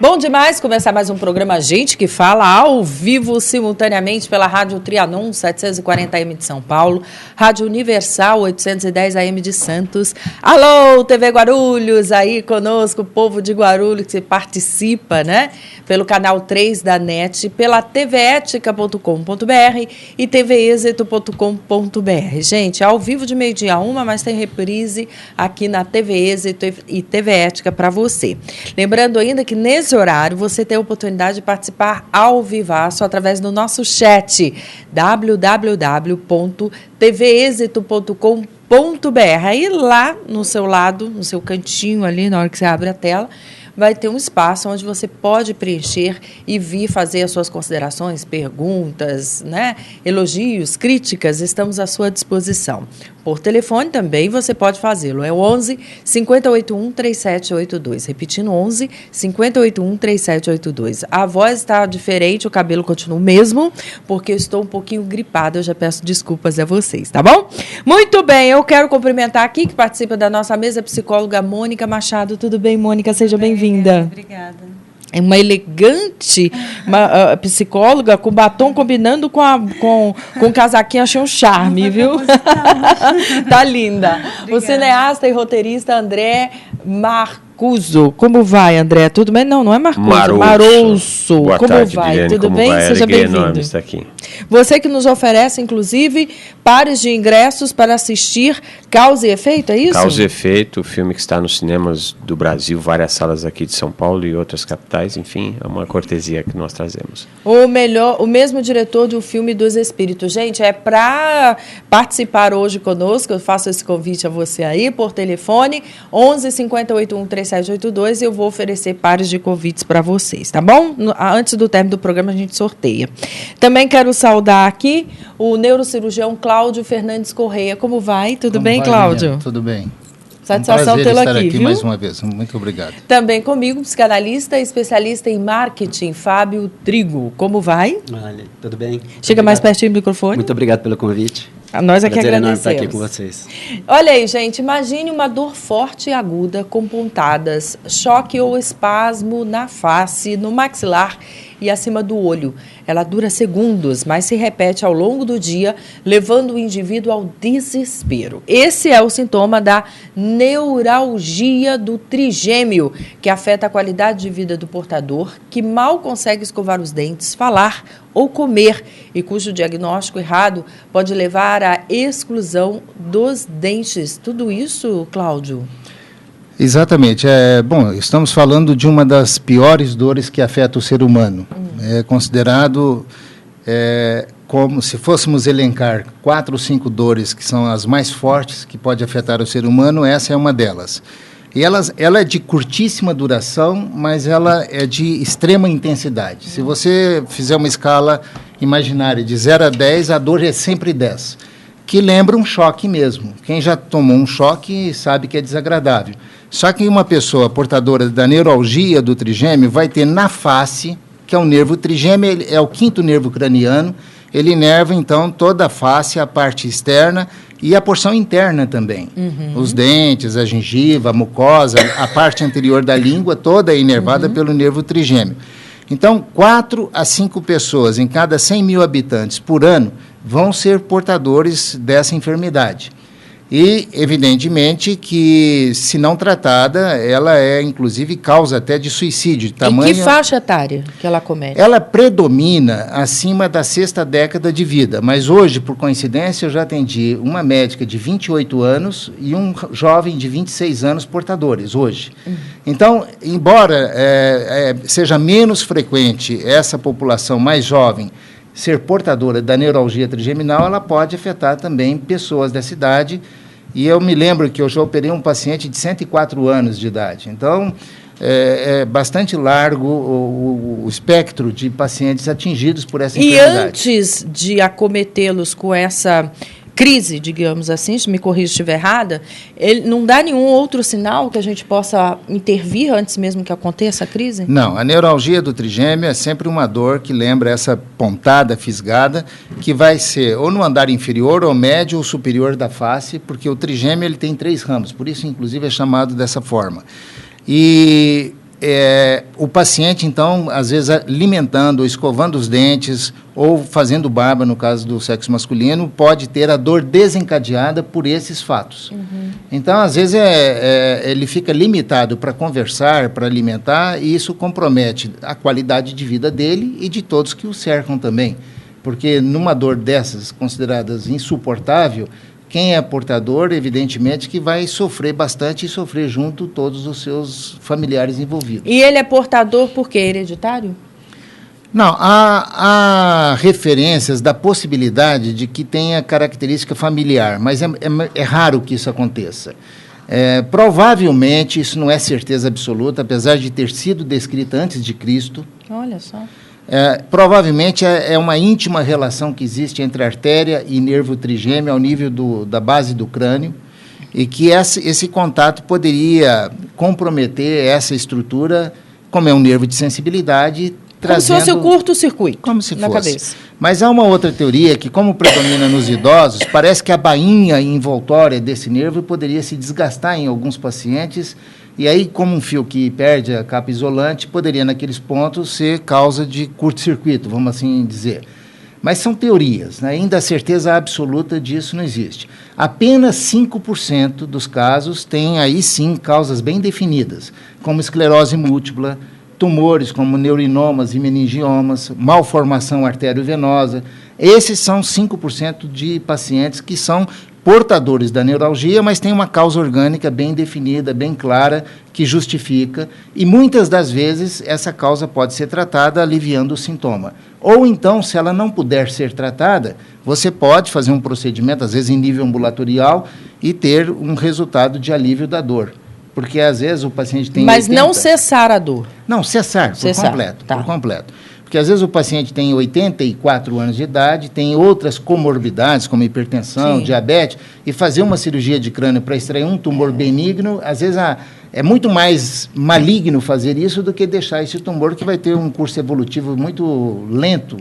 Bom demais começar mais um programa Gente que Fala ao vivo, simultaneamente pela Rádio Trianon 740 AM de São Paulo, Rádio Universal 810 AM de Santos. Alô, TV Guarulhos, aí conosco, o povo de Guarulhos que participa, né? Pelo canal 3 da NET, pela tvetica.com.br e tvexito.com.br. Gente, ao vivo de 12h01, mas tem reprise aqui na TV Êxito e TV Ética para você. Lembrando ainda que nesse horário você tem a oportunidade de participar ao vivaço através do nosso chat www.tvexito.com.br. Aí lá no seu lado, no seu cantinho ali, na hora que você abre a tela, vai ter um espaço onde você pode preencher e vir fazer as suas considerações, perguntas, né? Elogios, críticas, estamos à sua disposição. Por telefone também você pode fazê-lo, é 11 5081 3782. Repetindo, 11 5081 3782. A voz está diferente, o cabelo continua o mesmo, porque eu estou um pouquinho gripada, eu já peço desculpas a vocês, tá bom? Muito bem, eu quero cumprimentar aqui, que participa da nossa mesa, a psicóloga Mônica Machado. Tudo bem, Mônica? Seja bem-vinda. Obrigada. É uma elegante psicóloga com batom combinando com o casaquinho, achei um charme, viu? Tá linda. Obrigada. O cineasta e roteirista André Marcuso. Como vai, André? Tudo bem? Não é Marcuso. Marouço. Boa Como tarde, vai? Dilene, tudo como bem? Vai? Seja bem-vindo. Estar aqui. Você que nos oferece, inclusive, pares de ingressos para assistir Causa e Efeito, é isso? Causa e Efeito, o filme que está nos cinemas do Brasil, várias salas aqui de São Paulo e outras capitais, enfim, é uma cortesia que nós trazemos. O mesmo diretor do filme Dos Espíritos. Gente, é para participar hoje conosco, eu faço esse convite a você aí, por telefone, 11 5081 3782, e eu vou oferecer pares de convites para vocês, tá bom? Antes do término do programa, a gente sorteia. Também quero saudar aqui o neurocirurgião Cláudio Fernandes Correia. Como vai? Tudo bem, Cláudio? Lilian? Tudo bem. Satisfação tê-lo aqui, viu? Mais uma vez. Muito obrigado. Também comigo, psicanalista e especialista em marketing, Fábio Trigo. Como vai? Olha, tudo bem? Chega mais pertinho do microfone. Muito obrigado pelo convite. A nós aqui agradecemos. Estar aqui com vocês. Olha aí, gente, imagine uma dor forte e aguda com pontadas, choque ou espasmo na face, no maxilar e acima do olho. Ela dura segundos, mas se repete ao longo do dia, levando o indivíduo ao desespero. Esse é o sintoma da neuralgia do trigêmeo, que afeta a qualidade de vida do portador, que mal consegue escovar os dentes, falar ou comer, e cujo diagnóstico errado pode levar à exclusão dos dentes. Tudo isso, Cláudio? Exatamente. Bom, estamos falando de uma das piores dores que afeta o ser humano. É considerado como se fôssemos elencar 4 ou 5 dores que são as mais fortes que pode afetar o ser humano, essa é uma delas. E ela é de curtíssima duração, mas ela é de extrema intensidade. Se você fizer uma escala imaginária de 0 a 10, a dor é sempre 10, que lembra um choque mesmo. Quem já tomou um choque sabe que é desagradável. Só que uma pessoa portadora da neuralgia do trigêmeo vai ter na face, que é o nervo trigêmeo, é o 5º nervo craniano, ele inerva, então, toda a face, a parte externa e a porção interna também. Os dentes, a gengiva, a mucosa, a parte anterior da língua, toda é inervada pelo nervo trigêmeo. Então, 4 a 5 pessoas em cada 100 mil habitantes por ano vão ser portadores dessa enfermidade. E, evidentemente, que, se não tratada, ela inclusive, causa até de suicídio. Em que faixa etária que ela comete? Ela predomina acima da 6ª década de vida, mas hoje, por coincidência, eu já atendi uma médica de 28 anos e um jovem de 26 anos portadores, hoje. Então, embora seja menos frequente essa população mais jovem ser portadora da neuralgia trigeminal, ela pode afetar também pessoas dessa idade. E eu me lembro que eu já operei um paciente de 104 anos de idade. Então, é bastante largo o espectro de pacientes atingidos por essa enfermidade. E antes de acometê-los com essa crise, digamos assim, se me corrija se estiver errada, ele não dá nenhum outro sinal que a gente possa intervir antes mesmo que aconteça a crise? Não, a neuralgia do trigêmeo é sempre uma dor que lembra essa pontada fisgada, que vai ser ou no andar inferior, ou médio, ou superior da face, porque o trigêmeo ele tem 3 ramos, por isso, inclusive, é chamado dessa forma. E o paciente, então, às vezes alimentando, ou escovando os dentes, ou fazendo barba, no caso do sexo masculino, pode ter a dor desencadeada por esses fatos. Então, às vezes, ele fica limitado para conversar, para alimentar, e isso compromete a qualidade de vida dele e de todos que o cercam também. Porque numa dor dessas, consideradas insuportável, quem é portador, evidentemente, que vai sofrer bastante e sofrer junto todos os seus familiares envolvidos. E ele é portador por quê? Hereditário? Não, há referências da possibilidade de que tenha característica familiar, mas é raro que isso aconteça. Provavelmente, isso não é certeza absoluta, apesar de ter sido descrita antes de Cristo. Olha só. Provavelmente é uma íntima relação que existe entre artéria e nervo trigêmeo ao nível da base do crânio, e que esse contato poderia comprometer essa estrutura, como é um nervo de sensibilidade, como se fosse o curto-circuito. Como se na fosse. Cabeça. Mas há uma outra teoria que, como predomina nos idosos, parece que a bainha envoltória desse nervo poderia se desgastar em alguns pacientes, e aí, como um fio que perde a capa isolante, poderia, naqueles pontos, ser causa de curto-circuito, vamos assim dizer. Mas são teorias, né? Ainda a certeza absoluta disso não existe. Apenas 5% dos casos têm, aí sim, causas bem definidas, como esclerose múltipla, tumores como neurinomas e meningiomas, malformação arteriovenosa. Esses são 5% de pacientes que são portadores da neuralgia, mas tem uma causa orgânica bem definida, bem clara, que justifica, e muitas das vezes essa causa pode ser tratada aliviando o sintoma. Ou então, se ela não puder ser tratada, você pode fazer um procedimento, às vezes em nível ambulatorial, e ter um resultado de alívio da dor. Porque às vezes o paciente tem... Mas 80... não cessar a dor. Não, cessar. Completo, tá. Por completo. Porque às vezes o paciente tem 84 anos de idade, tem outras comorbidades, como hipertensão, Sim. diabetes, e fazer uma cirurgia de crânio para extrair um tumor benigno, às vezes é muito mais maligno fazer isso do que deixar esse tumor, que vai ter um curso evolutivo muito lento,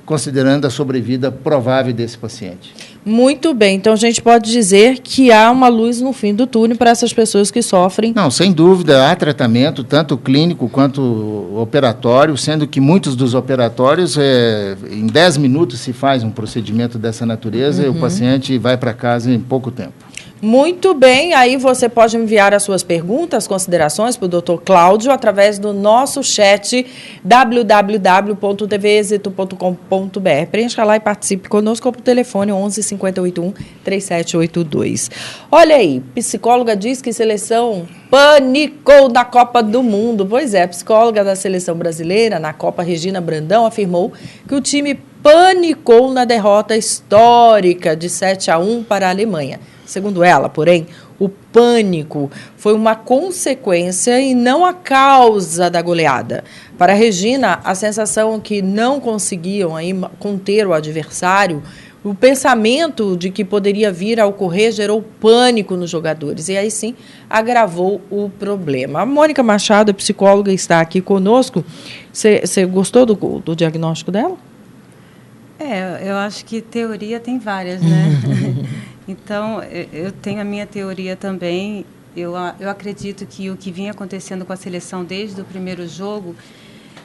considerando a sobrevida provável desse paciente. Muito bem, então a gente pode dizer que há uma luz no fim do túnel para essas pessoas que sofrem. Não, sem dúvida, há tratamento, tanto clínico quanto operatório, sendo que muitos dos operatórios, em 10 minutos se faz um procedimento dessa natureza, e o paciente vai para casa em pouco tempo. Muito bem, aí você pode enviar as suas perguntas, considerações para o Dr. Cláudio através do nosso chat www.tvexito.com.br. Preencha lá e participe conosco por telefone 11 58 3782. Olha aí, psicóloga diz que seleção panicou na Copa do Mundo. Pois é, a psicóloga da seleção brasileira na Copa, Regina Brandão, afirmou que o time panicou na derrota histórica de 7-1 para a Alemanha. Segundo ela, porém, o pânico foi uma consequência e não a causa da goleada. Para a Regina, a sensação que não conseguiam aí conter o adversário, o pensamento de que poderia vir a ocorrer gerou pânico nos jogadores e aí sim agravou o problema. A Mônica Machado, psicóloga, está aqui conosco. Você gostou do diagnóstico dela? Eu acho que teoria tem várias, né? Então, eu tenho a minha teoria também. Eu acredito que o que vinha acontecendo com a seleção desde o primeiro jogo,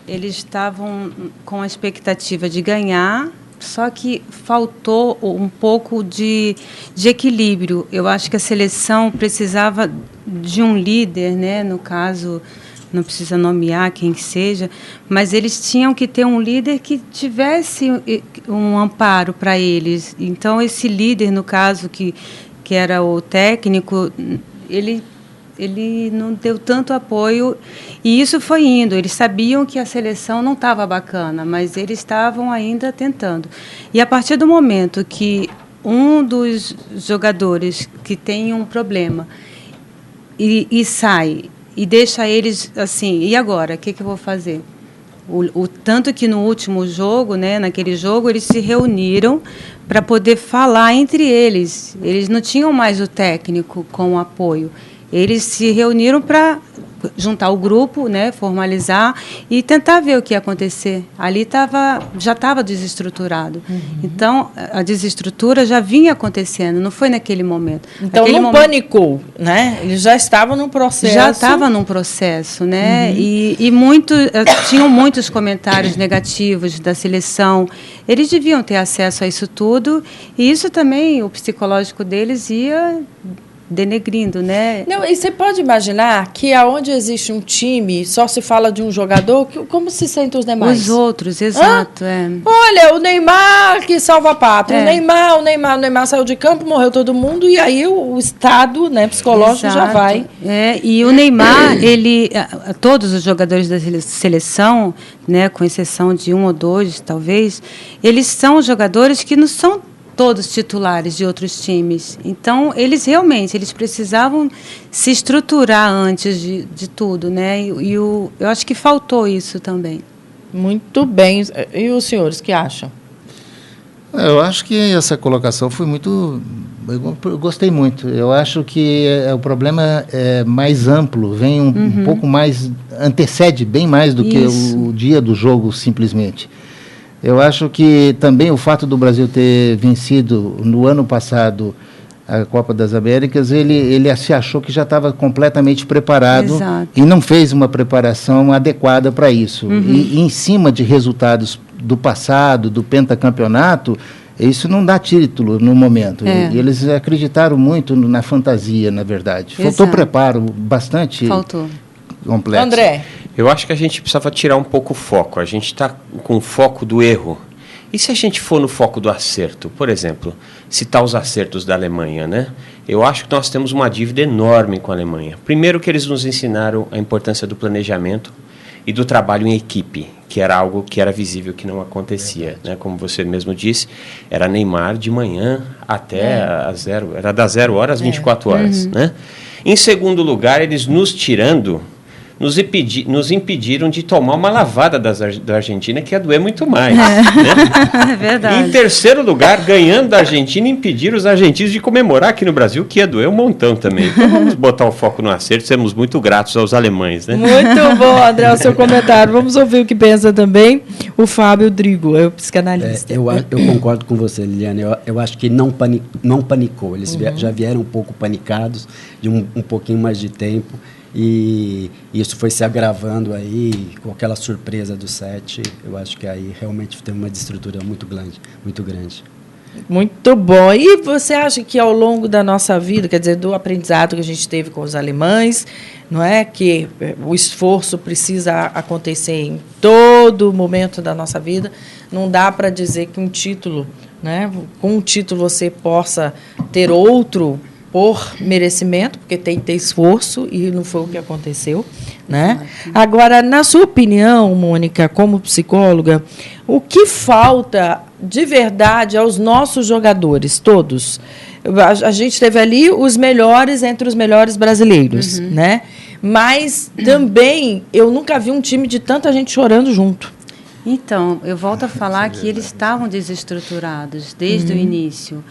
eles estavam com a expectativa de ganhar, só que faltou um pouco de equilíbrio. Eu acho que a seleção precisava de um líder, né? No caso, não precisa nomear quem que seja, mas eles tinham que ter um líder que tivesse um amparo para eles. Então, esse líder, no caso, que era o técnico, ele não deu tanto apoio, e isso foi indo. Eles sabiam que a seleção não estava bacana, mas eles estavam ainda tentando. E a partir do momento que um dos jogadores que tem um problema e sai e deixa eles assim, e agora? O que eu vou fazer? Tanto que no último jogo, né, naquele jogo, eles se reuniram para poder falar entre eles. Eles não tinham mais o técnico com apoio. Eles se reuniram para juntar o grupo, né, formalizar e tentar ver o que ia acontecer. Ali já estava desestruturado. Então, a desestrutura já vinha acontecendo, não foi naquele momento. Então, não panicou, né? Eles já estavam num processo. Já estava num processo, né? E tinham muitos comentários negativos da seleção. Eles deviam ter acesso a isso tudo, e isso também, o psicológico deles ia denegrindo, né? Não, e você pode imaginar que aonde existe um time, só se fala de um jogador, como se sentem os demais? Os outros, exato. Olha, o Neymar que salva a pátria. O Neymar saiu de campo, morreu todo mundo, e aí o estado, né, psicológico já vai. E o Neymar, todos os jogadores da seleção, né, com exceção de um ou dois, talvez, eles são jogadores que não são todos titulares de outros times. Então, eles precisavam se estruturar antes de tudo, né? Eu acho que faltou isso também. Muito bem. E os senhores, que acham? Eu acho que essa colocação foi muito... Eu gostei muito. Eu acho que o problema é mais amplo, vem um pouco mais... Antecede bem mais do que o dia do jogo, simplesmente. Eu acho que também o fato do Brasil ter vencido no ano passado a Copa das Américas, ele se achou que já estava completamente preparado. Exato. E não fez uma preparação adequada para isso. E em cima de resultados do passado, do pentacampeonato, isso não dá título no momento. E eles acreditaram muito na fantasia, na verdade. Faltou preparo bastante completo. André? Eu acho que a gente precisava tirar um pouco o foco. A gente está com o foco do erro. E se a gente for no foco do acerto? Por exemplo, citar os acertos da Alemanha, né? Eu acho que nós temos uma dívida enorme com a Alemanha. Primeiro que eles nos ensinaram a importância do planejamento e do trabalho em equipe, que era algo que era visível que não acontecia, né? Como você mesmo disse, era Neymar de manhã até era das 0 horas às 24 horas, né? Em segundo lugar, eles nos impediram de tomar uma lavada da Argentina, que ia doer muito mais. Né? É verdade. Em terceiro lugar, ganhando da Argentina, impediram os argentinos de comemorar aqui no Brasil, que ia doer um montão também. Então vamos botar o foco no acerto, sermos muito gratos aos alemães. Né? Muito bom, André, o seu comentário. Vamos ouvir o que pensa também o Fábio Drigo, o psicanalista. Eu concordo com você, Liliane. Eu acho que não panicou. Eles já vieram um pouco panicados, de um pouquinho mais de tempo. E isso foi se agravando aí, com aquela surpresa do 7, eu acho que aí realmente tem uma desestrutura muito grande. Muito bom. E você acha que ao longo da nossa vida, quer dizer, do aprendizado que a gente teve com os alemães, não é que o esforço precisa acontecer em todo momento da nossa vida, não dá para dizer que um título, né, com um título você possa ter outro por merecimento, porque tem que ter esforço, e não foi o que aconteceu, né? Agora, na sua opinião, Mônica, como psicóloga, o que falta de verdade aos nossos jogadores, todos? A gente teve ali os melhores entre os melhores brasileiros, né? Mas também eu nunca vi um time de tanta gente chorando junto. Então, eu volto a falar que eles estavam desestruturados desde o início.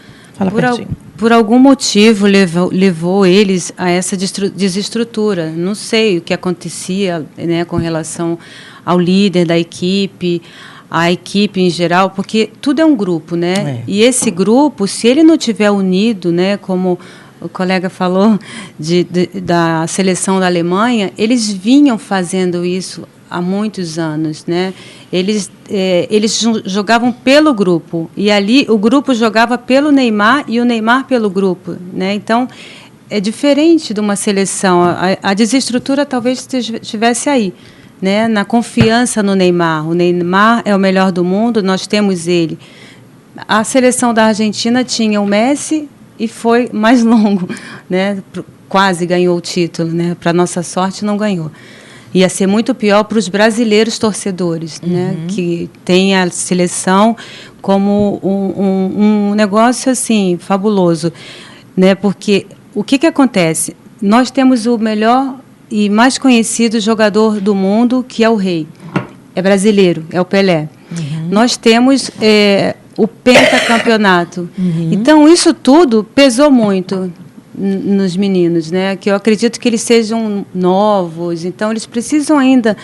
Por algum motivo levou eles a essa desestrutura. Não sei o que acontecia, né, com relação ao líder da equipe, à equipe em geral, porque tudo é um grupo, né? E esse grupo, se ele não tiver unido, né, como o colega falou da seleção da Alemanha, eles vinham fazendo isso há muitos anos, né? Eles jogavam pelo grupo, e ali o grupo jogava pelo Neymar e o Neymar pelo grupo, né? Então, é diferente de uma seleção. A desestrutura talvez estivesse aí, né? Na confiança no Neymar. O Neymar é o melhor do mundo, nós temos ele. A seleção da Argentina tinha o Messi e foi mais longo, né? Quase ganhou o título, né? Para nossa sorte, não ganhou. Ia ser muito pior para os brasileiros torcedores, né, que tem a seleção como um negócio assim fabuloso, né, porque o que acontece? Nós temos o melhor e mais conhecido jogador do mundo, que é o Rei. É brasileiro, é o Pelé. Nós temos o pentacampeonato. Então, isso tudo pesou muito, nos meninos, né? Que eu acredito que eles sejam novos, então eles precisam ainda...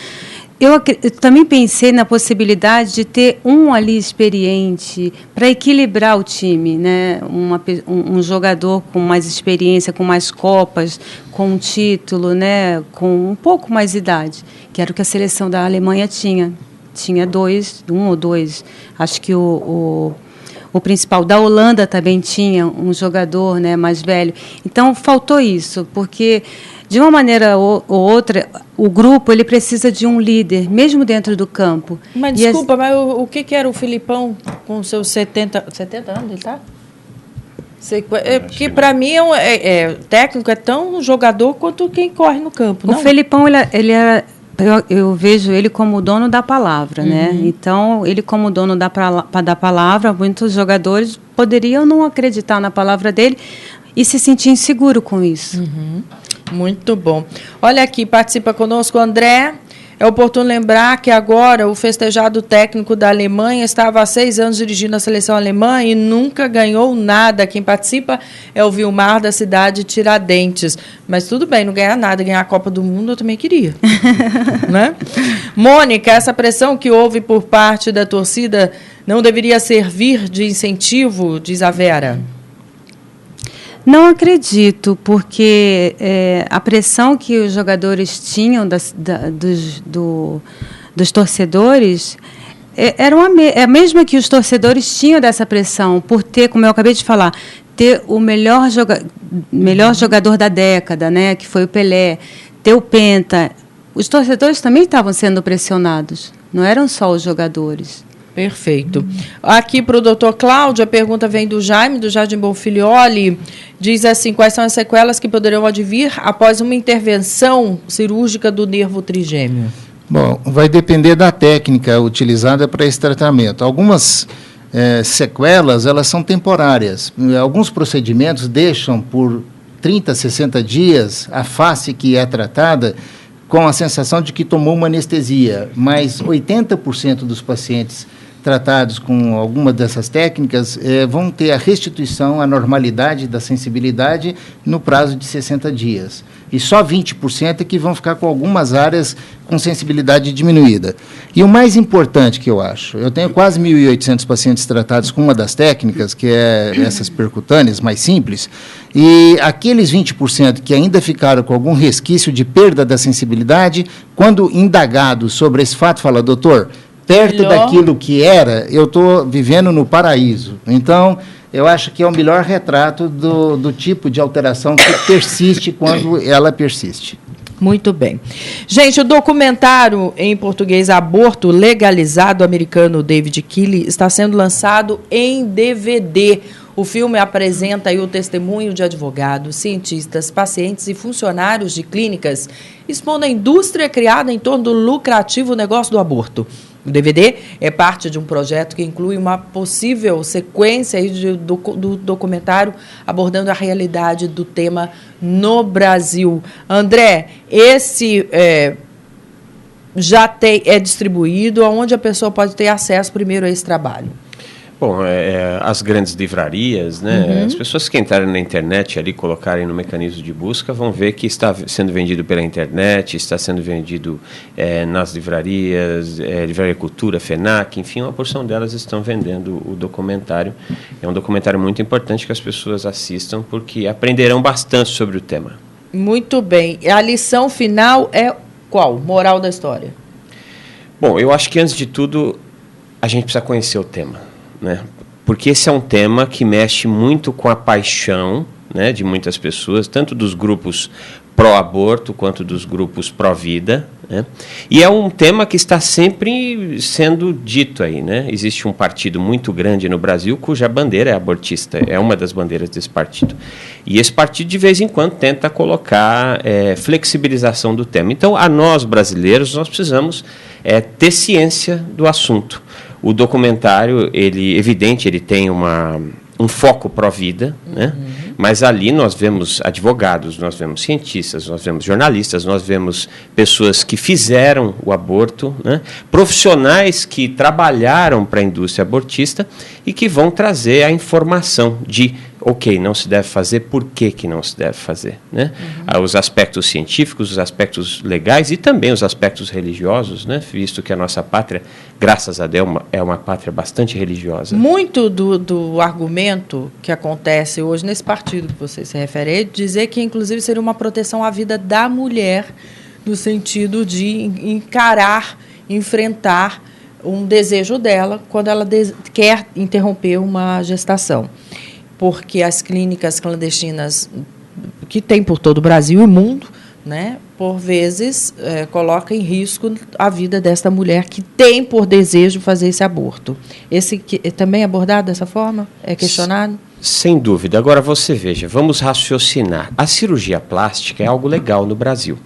Eu também pensei na possibilidade de ter um ali experiente para equilibrar o time, né? Um jogador com mais experiência, com mais Copas, com um título, né? Com um pouco mais idade, que era o que a seleção da Alemanha tinha. Tinha um ou dois. Acho que o principal da Holanda também tinha um jogador, né, mais velho. Então, faltou isso, porque, de uma maneira ou outra, o grupo ele precisa de um líder, mesmo dentro do campo. Mas, desculpa, mas o que era o Filipão com seus 70 anos, ele está? Porque, para mim, técnico é tão jogador quanto quem corre no campo, não? O Felipão, ele era... Eu vejo ele como o dono da palavra, né? Então, ele como dono da palavra, muitos jogadores poderiam não acreditar na palavra dele e se sentir inseguro com isso. Muito bom. Olha aqui, participa conosco o André. É oportuno lembrar que agora o festejado técnico da Alemanha estava há 6 anos dirigindo a seleção alemã e nunca ganhou nada. Quem participa é o Vilmar, da cidade de Tiradentes. Mas tudo bem, não ganhar nada, ganhar a Copa do Mundo eu também queria. Né? Mônica, essa pressão que houve por parte da torcida não deveria servir de incentivo, diz a Vera? Não acredito, porque a pressão que os jogadores tinham dos torcedores era a mesma que os torcedores tinham dessa pressão, por ter, como eu acabei de falar, ter o melhor jogador da década, né, que foi o Pelé, ter o Penta. Os torcedores também estavam sendo pressionados, não eram só os jogadores. Perfeito. Aqui para o doutor Cláudio, a pergunta vem do Jaime, do Jardim Bonfilioli. Diz assim, quais são as sequelas que poderão advir após uma intervenção cirúrgica do nervo trigêmeo? Bom, vai depender da técnica utilizada para esse tratamento. Algumas sequelas, elas são temporárias. Alguns procedimentos deixam por 30, 60 dias a face que é tratada com a sensação de que tomou uma anestesia, mas 80% dos pacientes tratados com alguma dessas técnicas vão ter a restituição à normalidade da sensibilidade no prazo de 60 dias. E só 20% é que vão ficar com algumas áreas com sensibilidade diminuída. E o mais importante que eu acho, eu tenho quase 1.800 pacientes tratados com uma das técnicas, que é essas percutâneas mais simples, e aqueles 20% que ainda ficaram com algum resquício de perda da sensibilidade, quando indagados sobre esse fato, fala, doutor, perto daquilo que era, eu estou vivendo no paraíso. Então, eu acho que é o melhor retrato do tipo de alteração que persiste quando ela persiste. Muito bem. Gente, o documentário em português Aborto Legalizado americano David Keeley está sendo lançado em DVD. O filme apresenta aí o testemunho de advogados, cientistas, pacientes e funcionários de clínicas expondo a indústria criada em torno do lucrativo negócio do aborto. O DVD é parte de um projeto que inclui uma possível sequência aí do documentário abordando a realidade do tema no Brasil. André, esse já é distribuído, onde a pessoa pode ter acesso primeiro a esse trabalho? Bom, as grandes livrarias, né? As pessoas que entrarem na internet ali, colocarem no mecanismo de busca, vão ver que está sendo vendido pela internet, está sendo vendido nas livrarias, Livraria Cultura, FENAC, enfim, uma porção delas estão vendendo o documentário. É um documentário muito importante que as pessoas assistam, porque aprenderão bastante sobre o tema. Muito bem. A lição final é qual? Moral da história? Bom, eu acho que, antes de tudo, a gente precisa conhecer o tema. Né? Porque esse é um tema que mexe muito com a paixão, né, de muitas pessoas, tanto dos grupos pró-aborto quanto dos grupos pró-vida, né? E é um tema que está sempre sendo dito aí, né? Existe um partido muito grande no Brasil cuja bandeira é abortista, é uma das bandeiras desse partido. E esse partido, de vez em quando, tenta colocar flexibilização do tema. Então, a nós, brasileiros, nós precisamos ter ciência do assunto. O documentário, ele tem um foco pró-vida, né? Mas ali nós vemos advogados, nós vemos cientistas, nós vemos jornalistas, nós vemos pessoas que fizeram o aborto, né? Profissionais que trabalharam para a indústria abortista e que vão trazer a informação de ok, não se deve fazer, por que não se deve fazer, né? Os aspectos científicos, os aspectos legais e também os aspectos religiosos, né? Visto que a nossa pátria, graças a Deus, é uma pátria bastante religiosa. Muito do argumento que acontece hoje nesse partido que você se refere é dizer que, inclusive, seria uma proteção à vida da mulher, no sentido de encarar, enfrentar um desejo dela quando ela quer interromper uma gestação. Porque as clínicas clandestinas que tem por todo o Brasil e mundo, né, por vezes, coloca em risco a vida desta mulher que tem por desejo fazer esse aborto. Esse também é abordado dessa forma? É questionado? Sem dúvida. Agora, você veja, vamos raciocinar. A cirurgia plástica é algo legal no Brasil.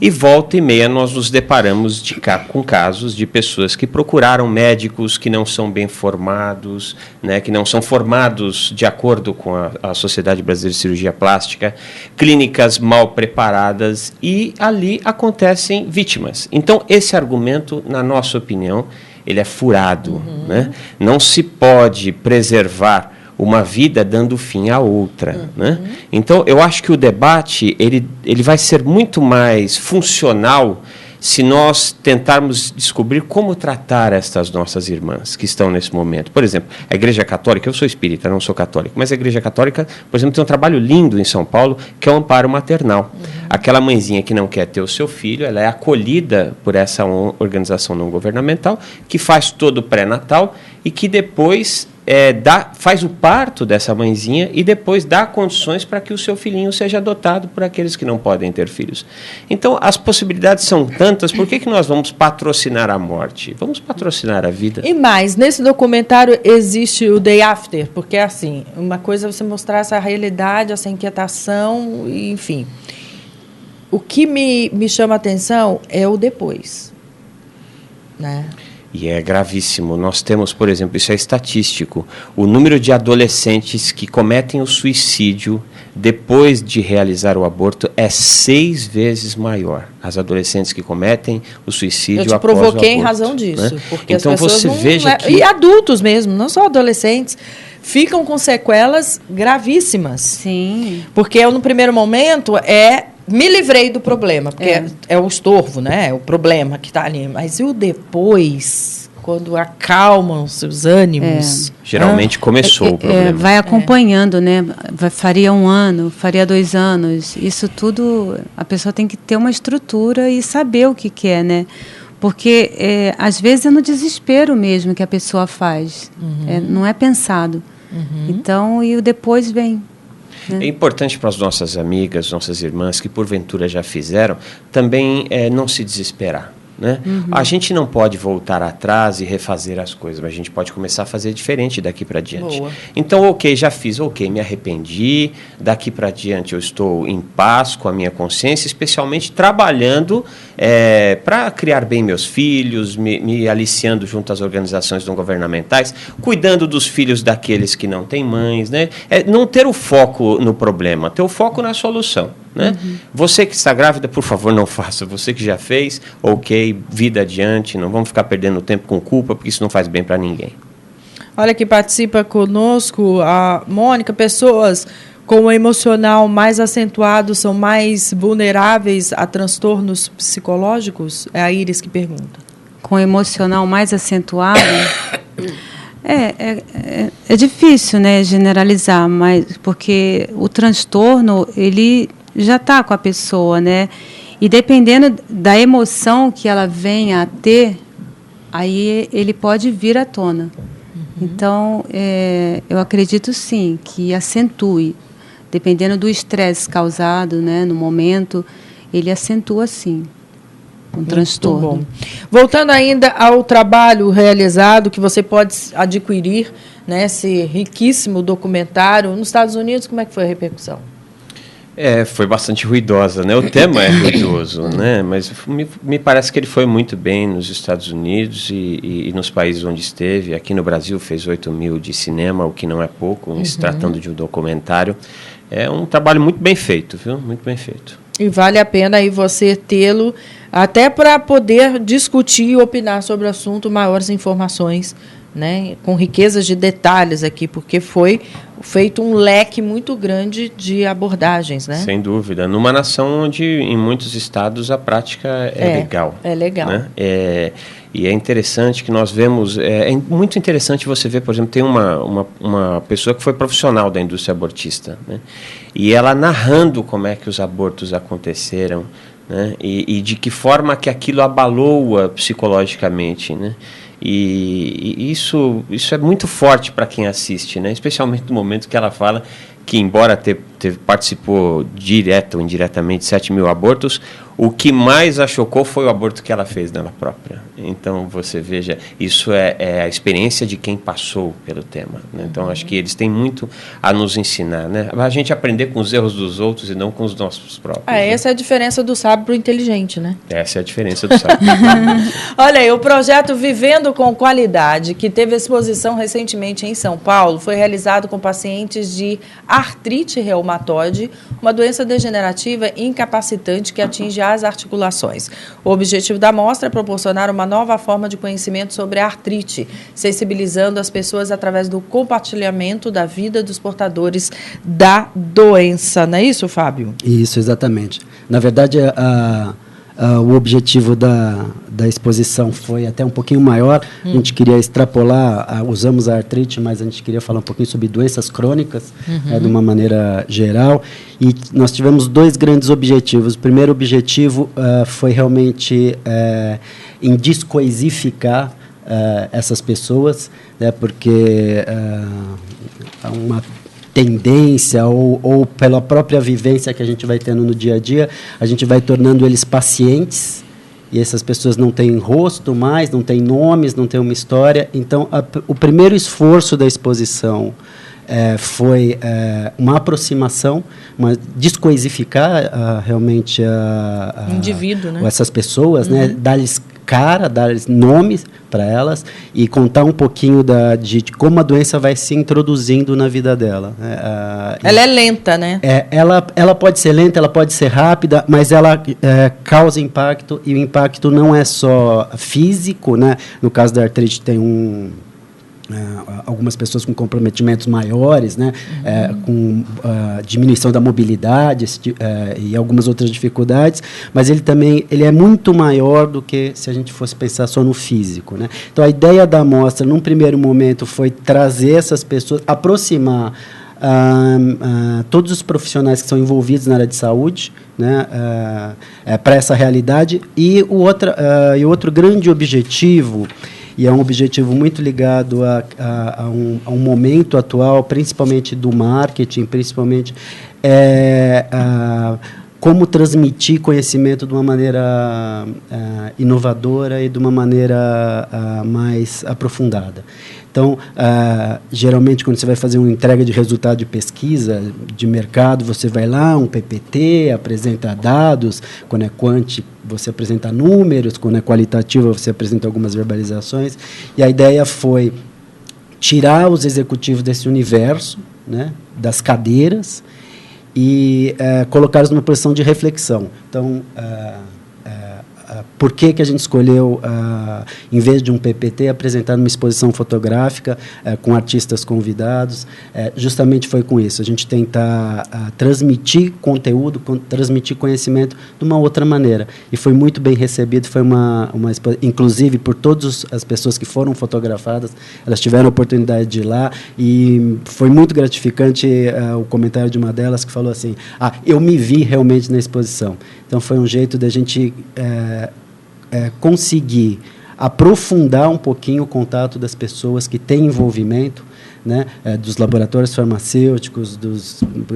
E volta e meia nós nos deparamos com casos de pessoas que procuraram médicos que não são bem formados, né, que não são formados de acordo com a Sociedade Brasileira de Cirurgia Plástica, clínicas mal preparadas, e ali acontecem vítimas. Então, esse argumento, na nossa opinião, ele é furado. Né? Não se pode preservar uma vida dando fim à outra. Né? Então, eu acho que o debate ele vai ser muito mais funcional se nós tentarmos descobrir como tratar estas nossas irmãs que estão nesse momento. Por exemplo, a Igreja Católica, eu sou espírita, não sou católico, mas a Igreja Católica, por exemplo, tem um trabalho lindo em São Paulo, que é o amparo maternal. Aquela mãezinha que não quer ter o seu filho, ela é acolhida por essa organização não governamental, que faz todo o pré-natal e que depois faz o parto dessa mãezinha e depois dá condições para que o seu filhinho seja adotado por aqueles que não podem ter filhos. Então, as possibilidades são tantas, por que nós vamos patrocinar a morte? Vamos patrocinar a vida. E mais, nesse documentário existe o day after, porque é assim, uma coisa é você mostrar essa realidade, essa inquietação, enfim. O que me chama a atenção é o depois, né? E é gravíssimo. Nós temos, por exemplo, isso é estatístico, o número de adolescentes que cometem o suicídio depois de realizar o aborto é 6 vezes maior. As adolescentes que cometem o suicídio após o aborto. Eu te provoquei em razão disso. Né? Porque então as pessoas você veja que... E adultos mesmo, não só adolescentes, ficam com sequelas gravíssimas. Sim. Porque no primeiro momento me livrei do problema, porque é o estorvo, né? É o problema que está ali. Mas e o depois, quando acalmam-se os ânimos? Geralmente começou o problema. Vai acompanhando, né? Faria 1 ano, faria 2 anos. Isso tudo, a pessoa tem que ter uma estrutura e saber o que quer, né? Porque, às vezes, é no desespero mesmo que a pessoa faz. Não é pensado. Então, e o depois vem. É importante para as nossas amigas, nossas irmãs, que porventura já fizeram, também não se desesperar. Né? A gente não pode voltar atrás e refazer as coisas, mas a gente pode começar a fazer diferente daqui para diante. Boa. Então, ok, já fiz, ok, me arrependi, daqui para diante eu estou em paz com a minha consciência, especialmente trabalhando para criar bem meus filhos, me aliciando junto às organizações não governamentais, cuidando dos filhos daqueles que não têm mães, né? Não ter o foco no problema, ter o foco na solução. Né? Você que está grávida, por favor, não faça. Você que já fez, ok, vida adiante, não vamos ficar perdendo tempo com culpa, porque isso não faz bem para ninguém. Olha que participa conosco a Mônica. Pessoas com o emocional mais acentuado são mais vulneráveis a transtornos psicológicos? É a Iris que pergunta. Com o emocional mais acentuado? É difícil, né, generalizar, mas porque o transtorno, ele já está com a pessoa, né? E dependendo da emoção que ela venha a ter, aí ele pode vir à tona. Então, eu acredito sim que acentue, dependendo do estresse causado, né, no momento, ele acentua sim um transtorno. Muito bom. Voltando ainda ao trabalho realizado que você pode adquirir, né, esse riquíssimo documentário nos Estados Unidos, como é que foi a repercussão? Foi bastante ruidosa, né? O tema é ruidoso, né? Mas me parece que ele foi muito bem nos Estados Unidos e nos países onde esteve. Aqui no Brasil fez 8 mil de cinema, o que não é pouco, se tratando de um documentário. É um trabalho muito bem feito, viu? Muito bem feito. E vale a pena aí você tê-lo, até para poder discutir e opinar sobre o assunto, maiores informações, né, com riquezas de detalhes aqui, porque foi feito um leque muito grande de abordagens, né? Sem dúvida. Numa nação onde, em muitos estados, a prática é legal. É legal. Né? E é interessante que nós vemos... É muito interessante você ver, por exemplo, tem uma pessoa que foi profissional da indústria abortista, né? E ela narrando como é que os abortos aconteceram, né? E de que forma que aquilo abalou-a psicologicamente, né? E isso é muito forte para quem assiste, né? Especialmente no momento que ela fala que, embora participou direta ou indiretamente de 7 mil abortos, o que mais a chocou foi o aborto que ela fez nela própria. Então, você veja, isso é a experiência de quem passou pelo tema, né? Então, acho que eles têm muito a nos ensinar, né? A gente aprender com os erros dos outros e não com os nossos próprios. Né? Essa é a diferença do sábio para o inteligente, né? Essa é a diferença do sábio. Olha aí, o projeto Vivendo com Qualidade, que teve exposição recentemente em São Paulo, foi realizado com pacientes de artrite reumatoide, uma doença degenerativa incapacitante que atinge as articulações. O objetivo da mostra é proporcionar uma nova forma de conhecimento sobre a artrite, sensibilizando as pessoas através do compartilhamento da vida dos portadores da doença. Não é isso, Fábio? Isso, exatamente. Na verdade, o objetivo da exposição foi até um pouquinho maior. A gente queria extrapolar, usamos a artrite, mas a gente queria falar um pouquinho sobre doenças crônicas, de uma maneira geral. E nós tivemos 2 grandes objetivos. O primeiro objetivo foi realmente em descoisificar essas pessoas, né, porque há uma tendência ou pela própria vivência que a gente vai tendo no dia a dia, a gente vai tornando eles pacientes, e essas pessoas não têm rosto mais, não têm nomes, não têm uma história. Então, o primeiro esforço da exposição foi uma aproximação, descoisificar realmente indivíduo, né? essas pessoas, né? Dar-lhes cara, dar nomes para elas e contar um pouquinho de como a doença vai se introduzindo na vida dela. Ela é lenta, né? Ela pode ser lenta, ela pode ser rápida, mas ela causa impacto, e o impacto não é só físico, né? No caso da artrite tem algumas pessoas com comprometimentos maiores, né, com diminuição da mobilidade e algumas outras dificuldades, mas ele é muito maior do que se a gente fosse pensar só no físico, né? Então, a ideia da mostra, num primeiro momento, foi trazer essas pessoas, aproximar todos os profissionais que são envolvidos na área de saúde, né, para essa realidade. E o outro grande objetivo, e é um objetivo muito ligado a um momento atual, principalmente do marketing, principalmente como transmitir conhecimento de uma maneira inovadora e de uma maneira mais aprofundada. Então, geralmente, quando você vai fazer uma entrega de resultado de pesquisa de mercado, você vai lá, um PPT, apresenta dados. Quando é quant, você apresenta números. Quando é qualitativa, você apresenta algumas verbalizações. E a ideia foi tirar os executivos desse universo, né, das cadeiras, e colocá-los numa posição de reflexão. Então, por que a gente escolheu, em vez de um PPT, apresentar numa exposição fotográfica com artistas convidados? Justamente foi com isso. A gente tenta transmitir conteúdo, transmitir conhecimento de uma outra maneira. E foi muito bem recebido. Foi inclusive, por todas as pessoas que foram fotografadas, elas tiveram a oportunidade de ir lá. E foi muito gratificante o comentário de uma delas que falou assim: eu me vi realmente na exposição. Então, foi um jeito da gente conseguir aprofundar um pouquinho o contato das pessoas que têm envolvimento, né, dos laboratórios farmacêuticos,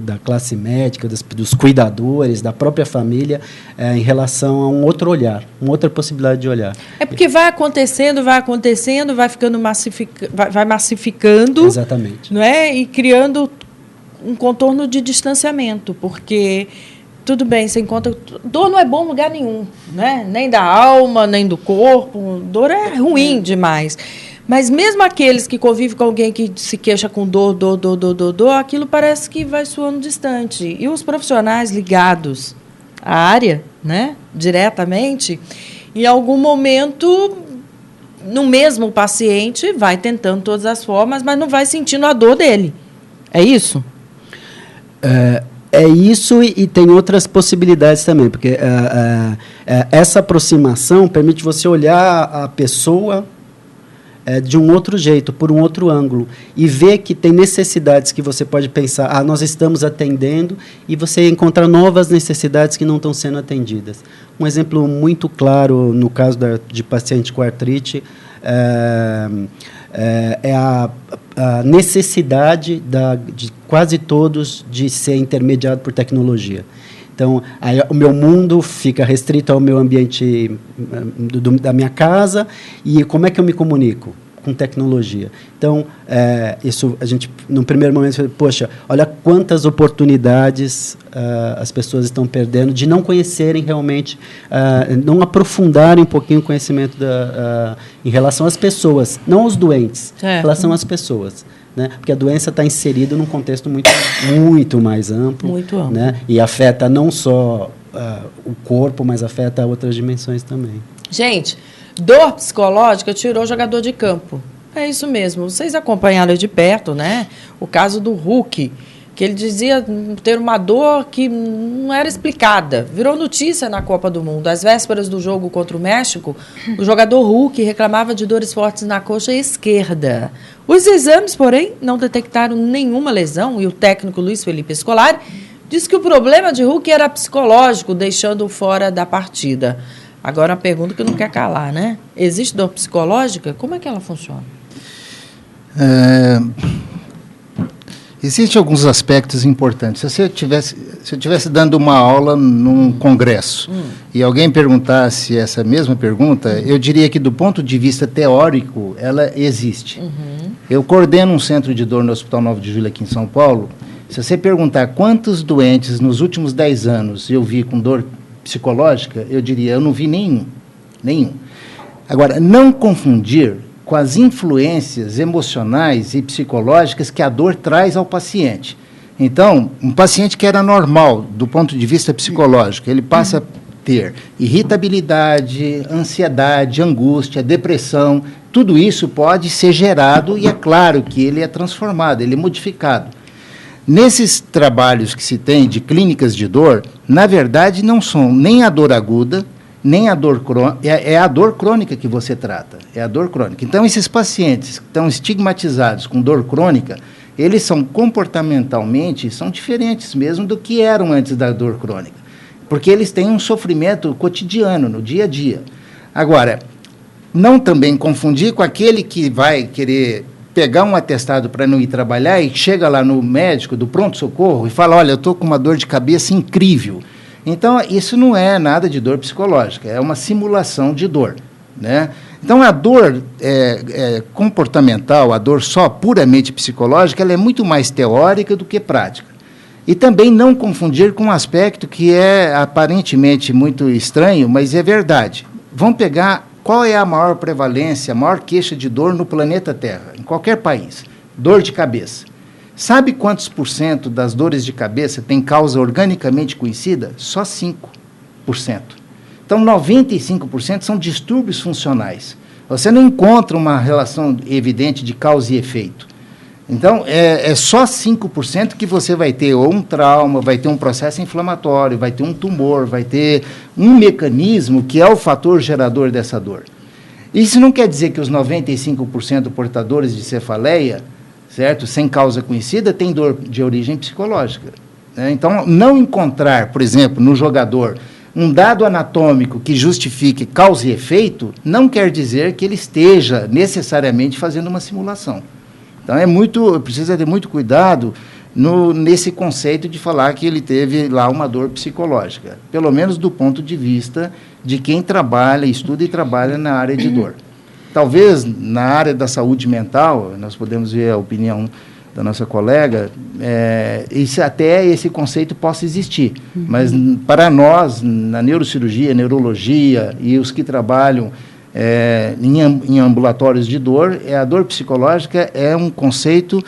da classe médica, dos cuidadores, da própria família, em relação a um outro olhar, uma outra possibilidade de olhar. Porque vai acontecendo, vai ficando vai massificando. Exatamente. Não é? E criando um contorno de distanciamento, porque tudo bem, você encontra... Dor não é bom em lugar nenhum, né? Nem da alma, nem do corpo. Dor é ruim demais. Mas mesmo aqueles que convivem com alguém que se queixa com dor, aquilo parece que vai soando distante. E os profissionais ligados à área, né, diretamente, em algum momento no mesmo paciente, vai tentando todas as formas, mas não vai sentindo a dor dele. É isso? É isso e tem outras possibilidades também, porque essa aproximação permite você olhar a pessoa de um outro jeito, por um outro ângulo, e ver que tem necessidades que você pode pensar, nós estamos atendendo, e você encontrar novas necessidades que não estão sendo atendidas. Um exemplo muito claro, no caso de paciente com artrite, é a necessidade de quase todos de ser intermediado por tecnologia. Então, aí, o meu mundo fica restrito ao meu ambiente da minha casa, e como é que eu me comunico? Com tecnologia. Então, isso a gente, no primeiro momento, poxa, olha quantas oportunidades as pessoas estão perdendo de não conhecerem realmente, não aprofundarem um pouquinho o conhecimento em relação às pessoas, não aos doentes, em relação às pessoas. Né? Porque a doença está inserida num contexto muito mais amplo. Muito amplo. Né? E afeta não só o corpo, mas afeta outras dimensões também. Gente, dor psicológica tirou o jogador de campo. É isso mesmo. Vocês acompanharam de perto, né? O caso do Hulk, que ele dizia ter uma dor que não era explicada. Virou notícia na Copa do Mundo. Às vésperas do jogo contra o México, o jogador Hulk reclamava de dores fortes na coxa esquerda. Os exames, porém, não detectaram nenhuma lesão e o técnico Luiz Felipe Scolari disse que o problema de Hulk era psicológico, deixando-o fora da partida. Agora, a pergunta que não quer calar, né? Existe dor psicológica? Como é que ela funciona? Existem alguns aspectos importantes. Se eu estivesse dando uma aula num congresso e alguém perguntasse essa mesma pergunta, eu diria que, do ponto de vista teórico, ela existe. Eu coordeno um centro de dor no Hospital 9 de Julho aqui em São Paulo. Se você perguntar quantos doentes nos últimos 10 anos eu vi com dor psicológica, eu diria, eu não vi nenhum. Agora, não confundir com as influências emocionais e psicológicas que a dor traz ao paciente. Então, um paciente que era normal do ponto de vista psicológico, ele passa a ter irritabilidade, ansiedade, angústia, depressão, tudo isso pode ser gerado e é claro que ele é transformado, ele é modificado. Nesses trabalhos que se tem de clínicas de dor, na verdade não são nem a dor aguda, nem a dor crônica, é a dor crônica que você trata, é a dor crônica. Então, esses pacientes que estão estigmatizados com dor crônica, eles são comportamentalmente, são diferentes mesmo do que eram antes da dor crônica, porque eles têm um sofrimento cotidiano, no dia a dia. Agora, não também confundir com aquele que vai querer pegar um atestado para não ir trabalhar e chega lá no médico do pronto-socorro e fala, olha, eu estou com uma dor de cabeça incrível. Então, isso não é nada de dor psicológica, é uma simulação de dor, né? Então, a dor comportamental, a dor só puramente psicológica, ela é muito mais teórica do que prática. E também não confundir com um aspecto que é aparentemente muito estranho, mas é verdade. Vamos pegar qual é a maior prevalência, a maior queixa de dor no planeta Terra, em qualquer país. Dor de cabeça. Sabe quantos % das dores de cabeça tem causa organicamente conhecida? Só 5%. Então, 95% são distúrbios funcionais. Você não encontra uma relação evidente de causa e efeito. Então, é só 5% que você vai ter ou um trauma, vai ter um processo inflamatório, vai ter um tumor, vai ter um mecanismo que é o fator gerador dessa dor. Isso não quer dizer que os 95% portadores de cefaleia, certo, sem causa conhecida, têm dor de origem psicológica. Né? Então, não encontrar, por exemplo, no jogador, um dado anatômico que justifique causa e efeito, não quer dizer que ele esteja necessariamente fazendo uma simulação. Então, precisa ter muito cuidado nesse conceito de falar que ele teve lá uma dor psicológica, pelo menos do ponto de vista de quem trabalha, estuda e trabalha na área de dor. Talvez na área da saúde mental, nós podemos ver a opinião da nossa colega, até esse conceito possa existir, mas para nós, na neurocirurgia, neurologia e os que trabalham em ambulatórios de dor, a dor psicológica é um conceito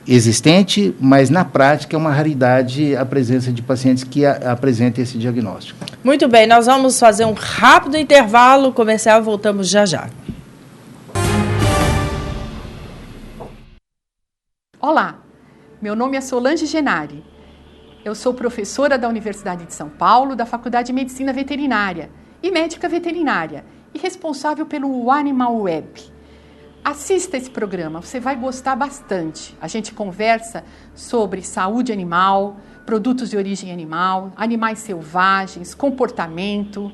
existente, mas na prática é uma raridade a presença de pacientes que apresentem esse diagnóstico. Muito bem, nós vamos fazer um rápido intervalo comercial e voltamos já já. Olá, meu nome é Solange Genari. Eu sou professora da Universidade de São Paulo, da Faculdade de Medicina Veterinária e médica veterinária e responsável pelo Animal Web. Assista esse programa, você vai gostar bastante. A gente conversa sobre saúde animal, produtos de origem animal, animais selvagens, comportamento.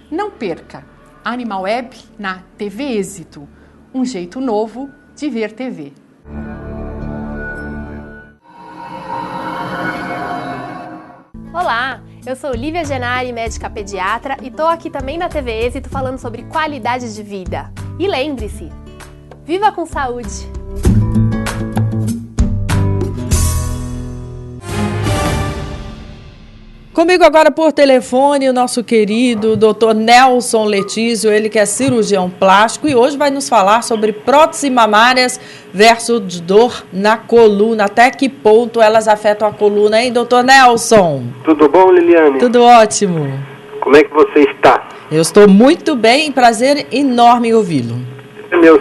Não perca! Animal Web na TV Êxito. Um jeito novo de ver TV. Olá, eu sou Lívia Genari, médica pediatra, e estou aqui também na TV Êxito falando sobre qualidade de vida. E lembre-se, viva com saúde! Comigo agora por telefone o nosso querido Dr. Nelson Letísio, ele que é cirurgião plástico e hoje vai nos falar sobre próteses mamárias versus dor na coluna. Até que ponto elas afetam a coluna, hein, Dr. Nelson? Tudo bom, Liliane? Tudo ótimo. Como é que você está? Eu estou muito bem, prazer enorme em ouvi-lo.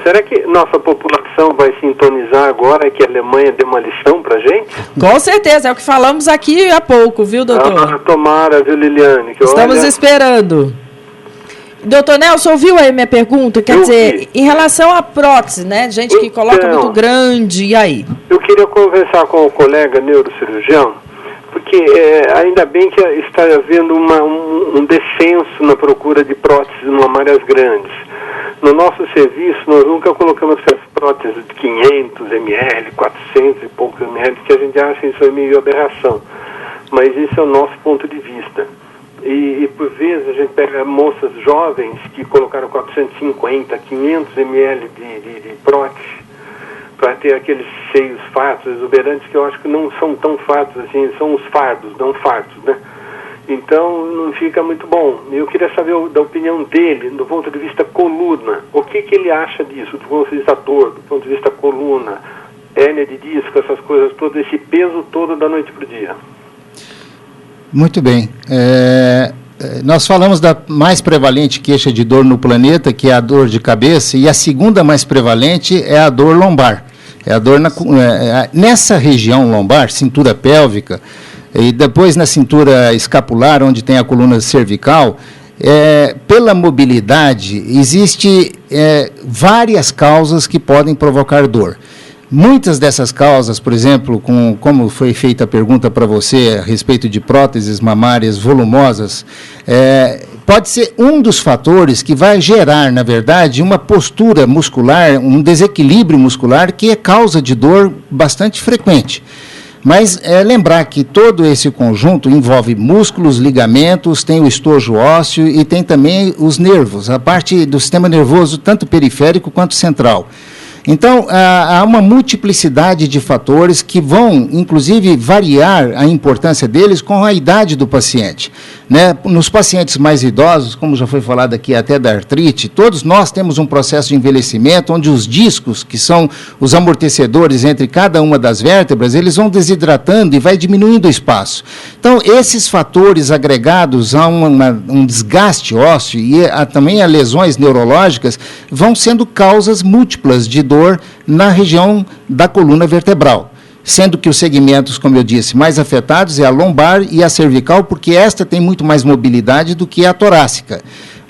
Será que nossa população vai sintonizar agora que a Alemanha deu uma lição pra gente? Com certeza, é o que falamos aqui há pouco, viu, doutor? Tomara, viu, Liliane? Que estamos esperando. Doutor Nelson, ouviu aí minha pergunta? Quer dizer, em relação à prótese, né? Gente que coloca muito grande, e aí? Eu queria conversar com o colega neurocirurgião, porque ainda bem que está havendo um descenso na procura de próteses mamárias grandes. No nosso serviço, nós nunca colocamos essas próteses de 500 ml, 400 e poucos ml, que a gente acha isso meio aberração. Mas esse é o nosso ponto de vista. E por vezes a gente pega moças jovens que colocaram 450, 500 ml de prótese para ter aqueles seios fartos, exuberantes, que eu acho que não são tão fartos assim, são os fardos, não fartos, né? Então, não fica muito bom. Eu queria saber da opinião dele, do ponto de vista coluna. O que ele acha disso, do ponto de vista dor, do ponto de vista coluna, hérnia de disco, essas coisas todas, esse peso todo da noite para o dia. Muito bem. Nós falamos da mais prevalente queixa de dor no planeta, que é a dor de cabeça, e a segunda mais prevalente é a dor lombar. É a dor nessa região lombar, cintura pélvica, e depois na cintura escapular, onde tem a coluna cervical, pela mobilidade, existe várias causas que podem provocar dor. Muitas dessas causas, por exemplo, como foi feita a pergunta para você a respeito de próteses mamárias volumosas, pode ser um dos fatores que vai gerar, na verdade, uma postura muscular, um desequilíbrio muscular que é causa de dor bastante frequente. Mas lembrar que todo esse conjunto envolve músculos, ligamentos, tem o estojo ósseo e tem também os nervos, a parte do sistema nervoso, tanto periférico quanto central. Então, há uma multiplicidade de fatores que vão, inclusive, variar a importância deles com a idade do paciente. Né? Nos pacientes mais idosos, como já foi falado aqui até da artrite, todos nós temos um processo de envelhecimento onde os discos, que são os amortecedores entre cada uma das vértebras, eles vão desidratando e vai diminuindo o espaço. Então, esses fatores agregados a um desgaste ósseo e também a lesões neurológicas vão sendo causas múltiplas de dor na região da coluna vertebral, sendo que os segmentos, como eu disse, mais afetados é a lombar e a cervical, porque esta tem muito mais mobilidade do que a torácica.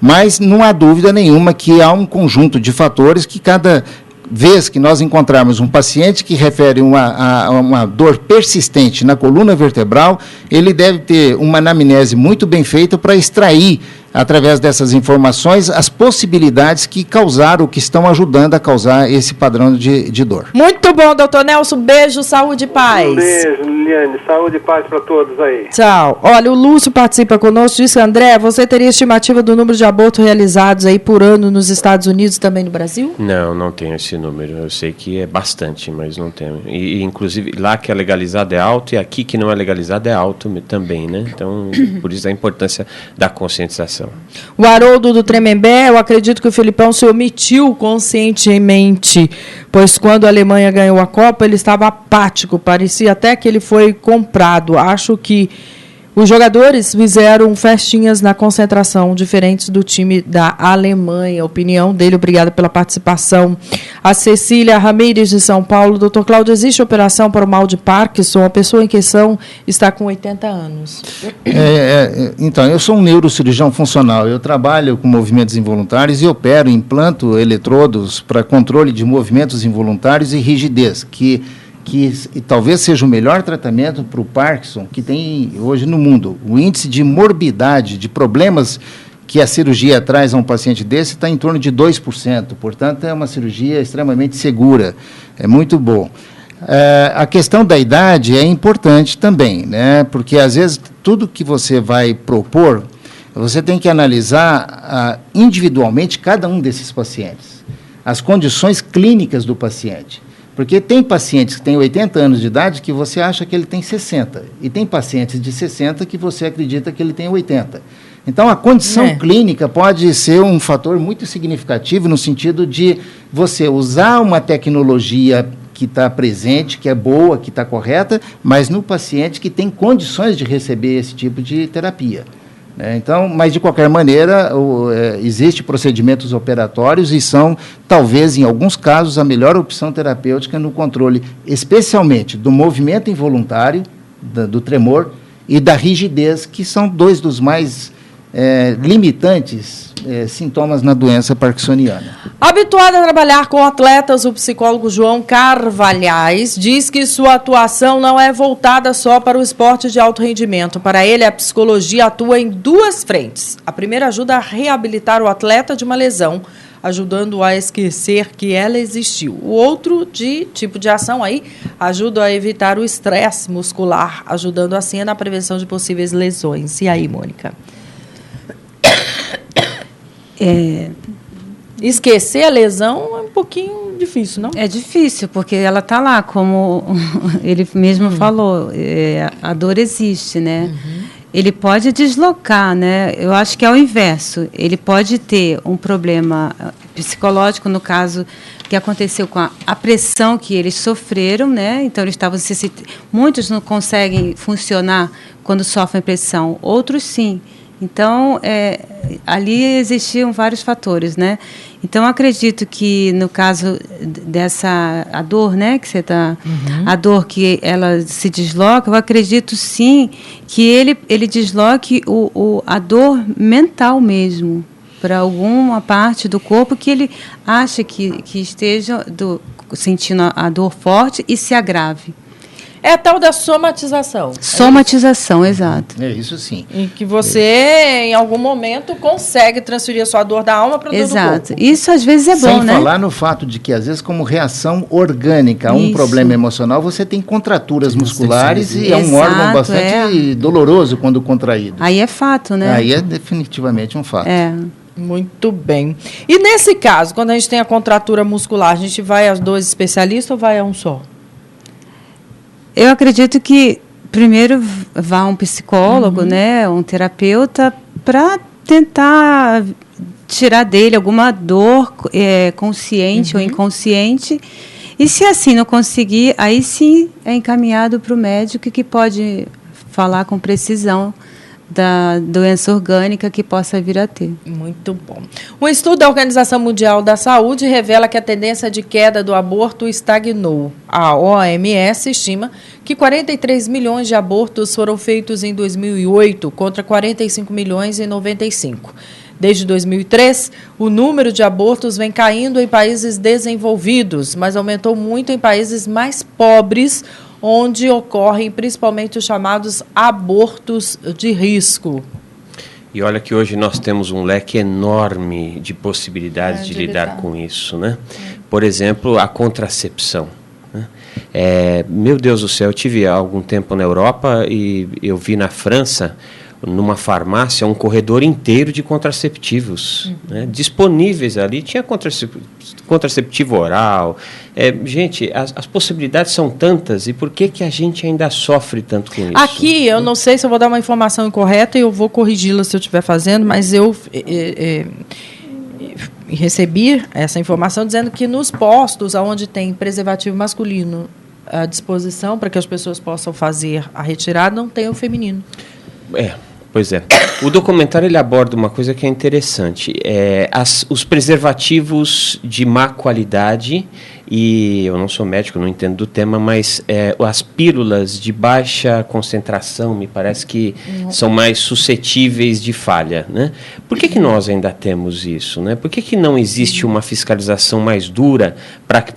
Mas não há dúvida nenhuma que há um conjunto de fatores que cada vez que nós encontrarmos um paciente que refere uma dor persistente na coluna vertebral, ele deve ter uma anamnese muito bem feita para extrair, através dessas informações, as possibilidades que causaram, que estão ajudando a causar esse padrão de dor. Muito bom, doutor Nelson. Beijo, saúde e paz. Um beijo, Liliane. Saúde e paz para todos aí. Tchau. Olha, o Lúcio participa conosco, disse: André, você teria estimativa do número de abortos realizados aí por ano nos Estados Unidos e também no Brasil? Não tenho esse número. Eu sei que é bastante, mas não tenho. E inclusive, lá que é legalizado é alto e aqui que não é legalizado é alto também, né? Então, por isso a importância da conscientização. O Haroldo do Tremembé, eu acredito que o Filipão se omitiu conscientemente, pois quando a Alemanha ganhou a Copa, ele estava apático, parecia até que ele foi comprado. Acho que Os jogadores fizeram festinhas na concentração, diferentes do time da Alemanha. Opinião dele, obrigada pela participação. A Cecília Ramírez, de São Paulo. Doutor Cláudio, existe operação para o mal de Parkinson? A pessoa em questão está com 80 anos. Então, eu sou um neurocirurgião funcional. Eu trabalho com movimentos involuntários e opero, implanto eletrodos para controle de movimentos involuntários e rigidez, que talvez seja o melhor tratamento para o Parkinson que tem hoje no mundo. O índice de morbidade, de problemas que a cirurgia traz a um paciente desse está em torno de 2%. Portanto, é uma cirurgia extremamente segura. É muito bom. A questão da idade é importante também, né? Porque, às vezes, tudo que você vai propor, você tem que analisar individualmente cada um desses pacientes, as condições clínicas do paciente. Porque tem pacientes que têm 80 anos de idade que você acha que ele tem 60. E tem pacientes de 60 que você acredita que ele tem 80. Então, a condição clínica pode ser um fator muito significativo no sentido de você usar uma tecnologia que está presente, que é boa, que está correta, mas no paciente que tem condições de receber esse tipo de terapia. Então, mas de qualquer maneira, existem procedimentos operatórios e são, talvez, em alguns casos, a melhor opção terapêutica no controle, especialmente do movimento involuntário, do tremor e da rigidez, que são dois dos mais limitantes sintomas na doença parkinsoniana. Habituado a trabalhar com atletas, o psicólogo João Carvalhais diz que sua atuação não é voltada só para o esporte de alto rendimento. Para ele, a psicologia atua em duas frentes. A primeira ajuda a reabilitar o atleta de uma lesão, ajudando-o a esquecer que ela existiu. O outro tipo de ação aí ajuda a evitar o estresse muscular, ajudando assim na prevenção de possíveis lesões. E aí, Mônica? Esquecer a lesão é um pouquinho difícil, não? É difícil, porque ela está lá, como ele mesmo falou, a dor existe, né? Ele pode deslocar, né? Eu acho que é o inverso. Ele pode ter um problema psicológico, no caso que aconteceu com a pressão que eles sofreram, né? Então, eles estavam muitos não conseguem funcionar quando sofrem pressão, outros sim. Então, ali existiam vários fatores, né? Então, acredito que, no caso a dor, né, que você está... A dor que ela se desloca, eu acredito, sim, que ele desloque a dor mental mesmo, para alguma parte do corpo que ele acha que esteja sentindo a dor forte e se agrave. É a tal da somatização. Somatização, exato. É isso sim. Em que você, em algum momento, consegue transferir a sua dor da alma para dor do corpo. Exato. Isso, às vezes, é bom, né? Sem falar no fato de que, às vezes, como reação orgânica a um problema emocional, você tem contraturas musculares e é um órgão bastante doloroso quando contraído. Aí é fato, né? Aí é definitivamente um fato. Muito bem. E nesse caso, quando a gente tem a contratura muscular, a gente vai a dois especialistas ou vai a um só? Eu acredito que primeiro vá um psicólogo, né, um terapeuta, para tentar tirar dele alguma dor consciente ou inconsciente. E se assim não conseguir, aí sim é encaminhado para o médico que pode falar com precisão da doença orgânica que possa vir a ter. Muito bom. Um estudo da Organização Mundial da Saúde revela que a tendência de queda do aborto estagnou. A OMS estima que 43 milhões de abortos foram feitos em 2008, contra 45 milhões em 95. Desde 2003, o número de abortos vem caindo em países desenvolvidos, mas aumentou muito em países mais pobres, onde ocorrem principalmente os chamados abortos de risco. E olha que hoje nós temos um leque enorme de possibilidades de lidar com isso, né? Por exemplo, a contracepção. Né? Meu Deus do céu, eu tive há algum tempo na Europa e eu vi na França, numa farmácia, um corredor inteiro de contraceptivos, né, disponíveis ali. Tinha contraceptivo oral. Gente, as possibilidades são tantas, e por que a gente ainda sofre tanto com isso? Aqui, eu não sei se eu vou dar uma informação incorreta e eu vou corrigi-la se eu estiver fazendo, mas eu recebi essa informação dizendo que nos postos onde tem preservativo masculino à disposição para que as pessoas possam fazer a retirada, não tem o feminino. Pois é. O documentário ele aborda uma coisa que é interessante. Os preservativos de má qualidade, e eu não sou médico, não entendo do tema, mas as pílulas de baixa concentração me parece que são mais suscetíveis de falha, né? Por que nós ainda temos isso, né? Por que não existe uma fiscalização mais dura para que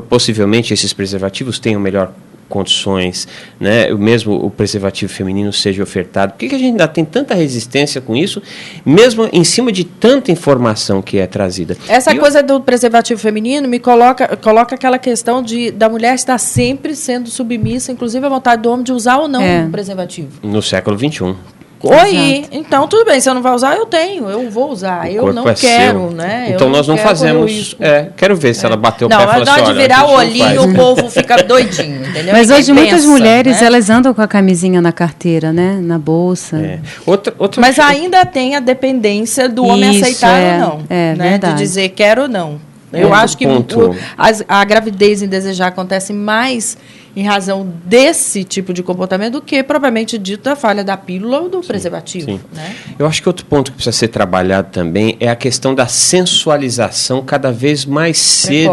possivelmente esses preservativos tenham melhor condições, né? Mesmo o preservativo feminino seja ofertado? Por que a gente ainda tem tanta resistência com isso, mesmo em cima de tanta informação que é trazida? Essa coisa do preservativo feminino me coloca aquela questão da mulher estar sempre sendo submissa, inclusive à vontade do homem de usar ou não um preservativo. No século XXI. Oi, então tudo bem, se eu não vai usar, eu vou usar, eu não quero, né? Então nós não fazemos, quero ver se ela bateu o pé e falou assim, olha, de virar o olhinho, o povo fica doidinho, entendeu? Mas hoje muitas mulheres, elas andam com a camisinha na carteira, né? Na bolsa. Mas ainda tem a dependência do homem aceitar ou não, né? Verdade. De dizer quero ou não. Eu acho que a gravidez indesejar acontece mais em razão desse tipo de comportamento do que, propriamente dito, da falha da pílula ou do preservativo. Sim. Né? Eu acho que outro ponto que precisa ser trabalhado também é a questão da sensualização cada vez mais cedo,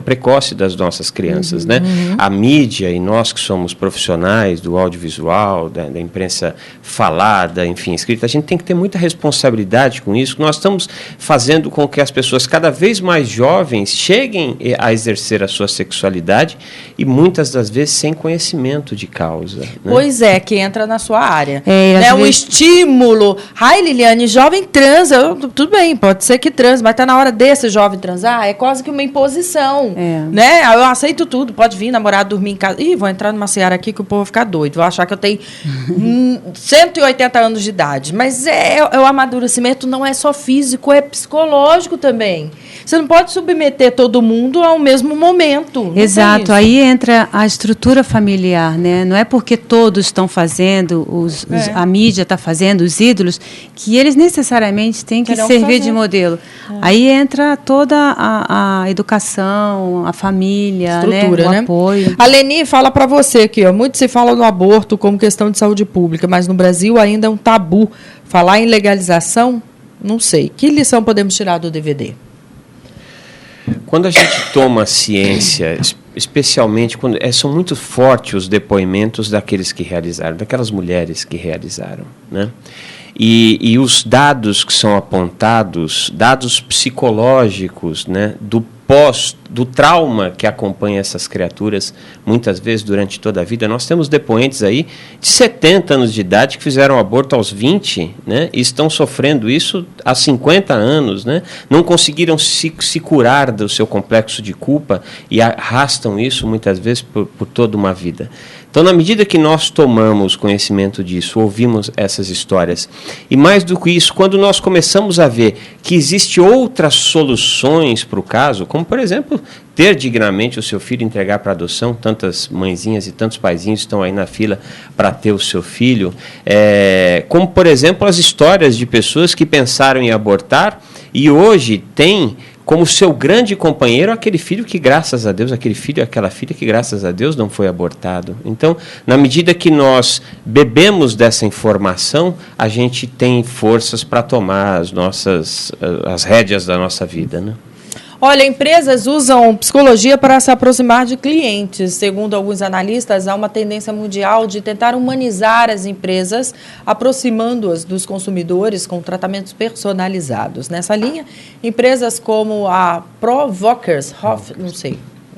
precoce das nossas crianças. Né? A mídia e nós que somos profissionais do audiovisual, da imprensa falada, enfim, escrita, a gente tem que ter muita responsabilidade com isso. Nós estamos fazendo com que as pessoas cada vez mais jovens cheguem a exercer a sua sexualidade e muitas das vezes sem conhecimento de causa. Né? Pois é, que entra na sua área. Né? Um estímulo. Ai, Liliane, jovem transa. Tudo bem, pode ser que transe, mas está na hora desse jovem transar, é quase que uma imposição. Né? Eu aceito tudo, pode vir namorar, dormir em casa. Ih, vou entrar numa seara aqui que o povo vai ficar doido. Vou achar que eu tenho 180 anos de idade. Mas o amadurecimento não é só físico, é psicológico também. Você não pode submeter todo mundo ao mesmo momento. Exato, aí entra a estrutura familiar, né? Não é porque todos estão fazendo, a mídia está fazendo, os ídolos, que eles necessariamente têm que servir de modelo. Aí entra toda a educação, a família, estrutura, né? O apoio. A Leni fala para você aqui, ó, muito se fala no aborto como questão de saúde pública, mas no Brasil ainda é um tabu. Falar em legalização, não sei. Que lição podemos tirar do DVD? Quando a gente toma ciência, especialmente quando são muito fortes os depoimentos daqueles que realizaram, daquelas mulheres que realizaram, né? E os dados que são apontados, dados psicológicos, né, do trauma que acompanha essas criaturas, muitas vezes durante toda a vida. Nós temos depoentes aí de 70 anos de idade que fizeram aborto aos 20, né, e estão sofrendo isso há 50 anos, né, não conseguiram se curar do seu complexo de culpa e arrastam isso muitas vezes por toda uma vida. Então, na medida que nós tomamos conhecimento disso, ouvimos essas histórias, e mais do que isso, quando nós começamos a ver que existem outras soluções para o caso, como, por exemplo, ter dignamente o seu filho, entregar para adoção, tantas mãezinhas e tantos paizinhos estão aí na fila para ter o seu filho, como, por exemplo, as histórias de pessoas que pensaram em abortar e hoje têm como seu grande companheiro aquele filho que, graças a Deus, aquele filho, aquela filha que, graças a Deus, não foi abortado. Então, na medida que nós bebemos dessa informação, a gente tem forças para tomar as rédeas da nossa vida, né? Olha, empresas usam psicologia para se aproximar de clientes. Segundo alguns analistas, há uma tendência mundial de tentar humanizar as empresas, aproximando-as dos consumidores com tratamentos personalizados. Nessa linha, empresas como a Provokers,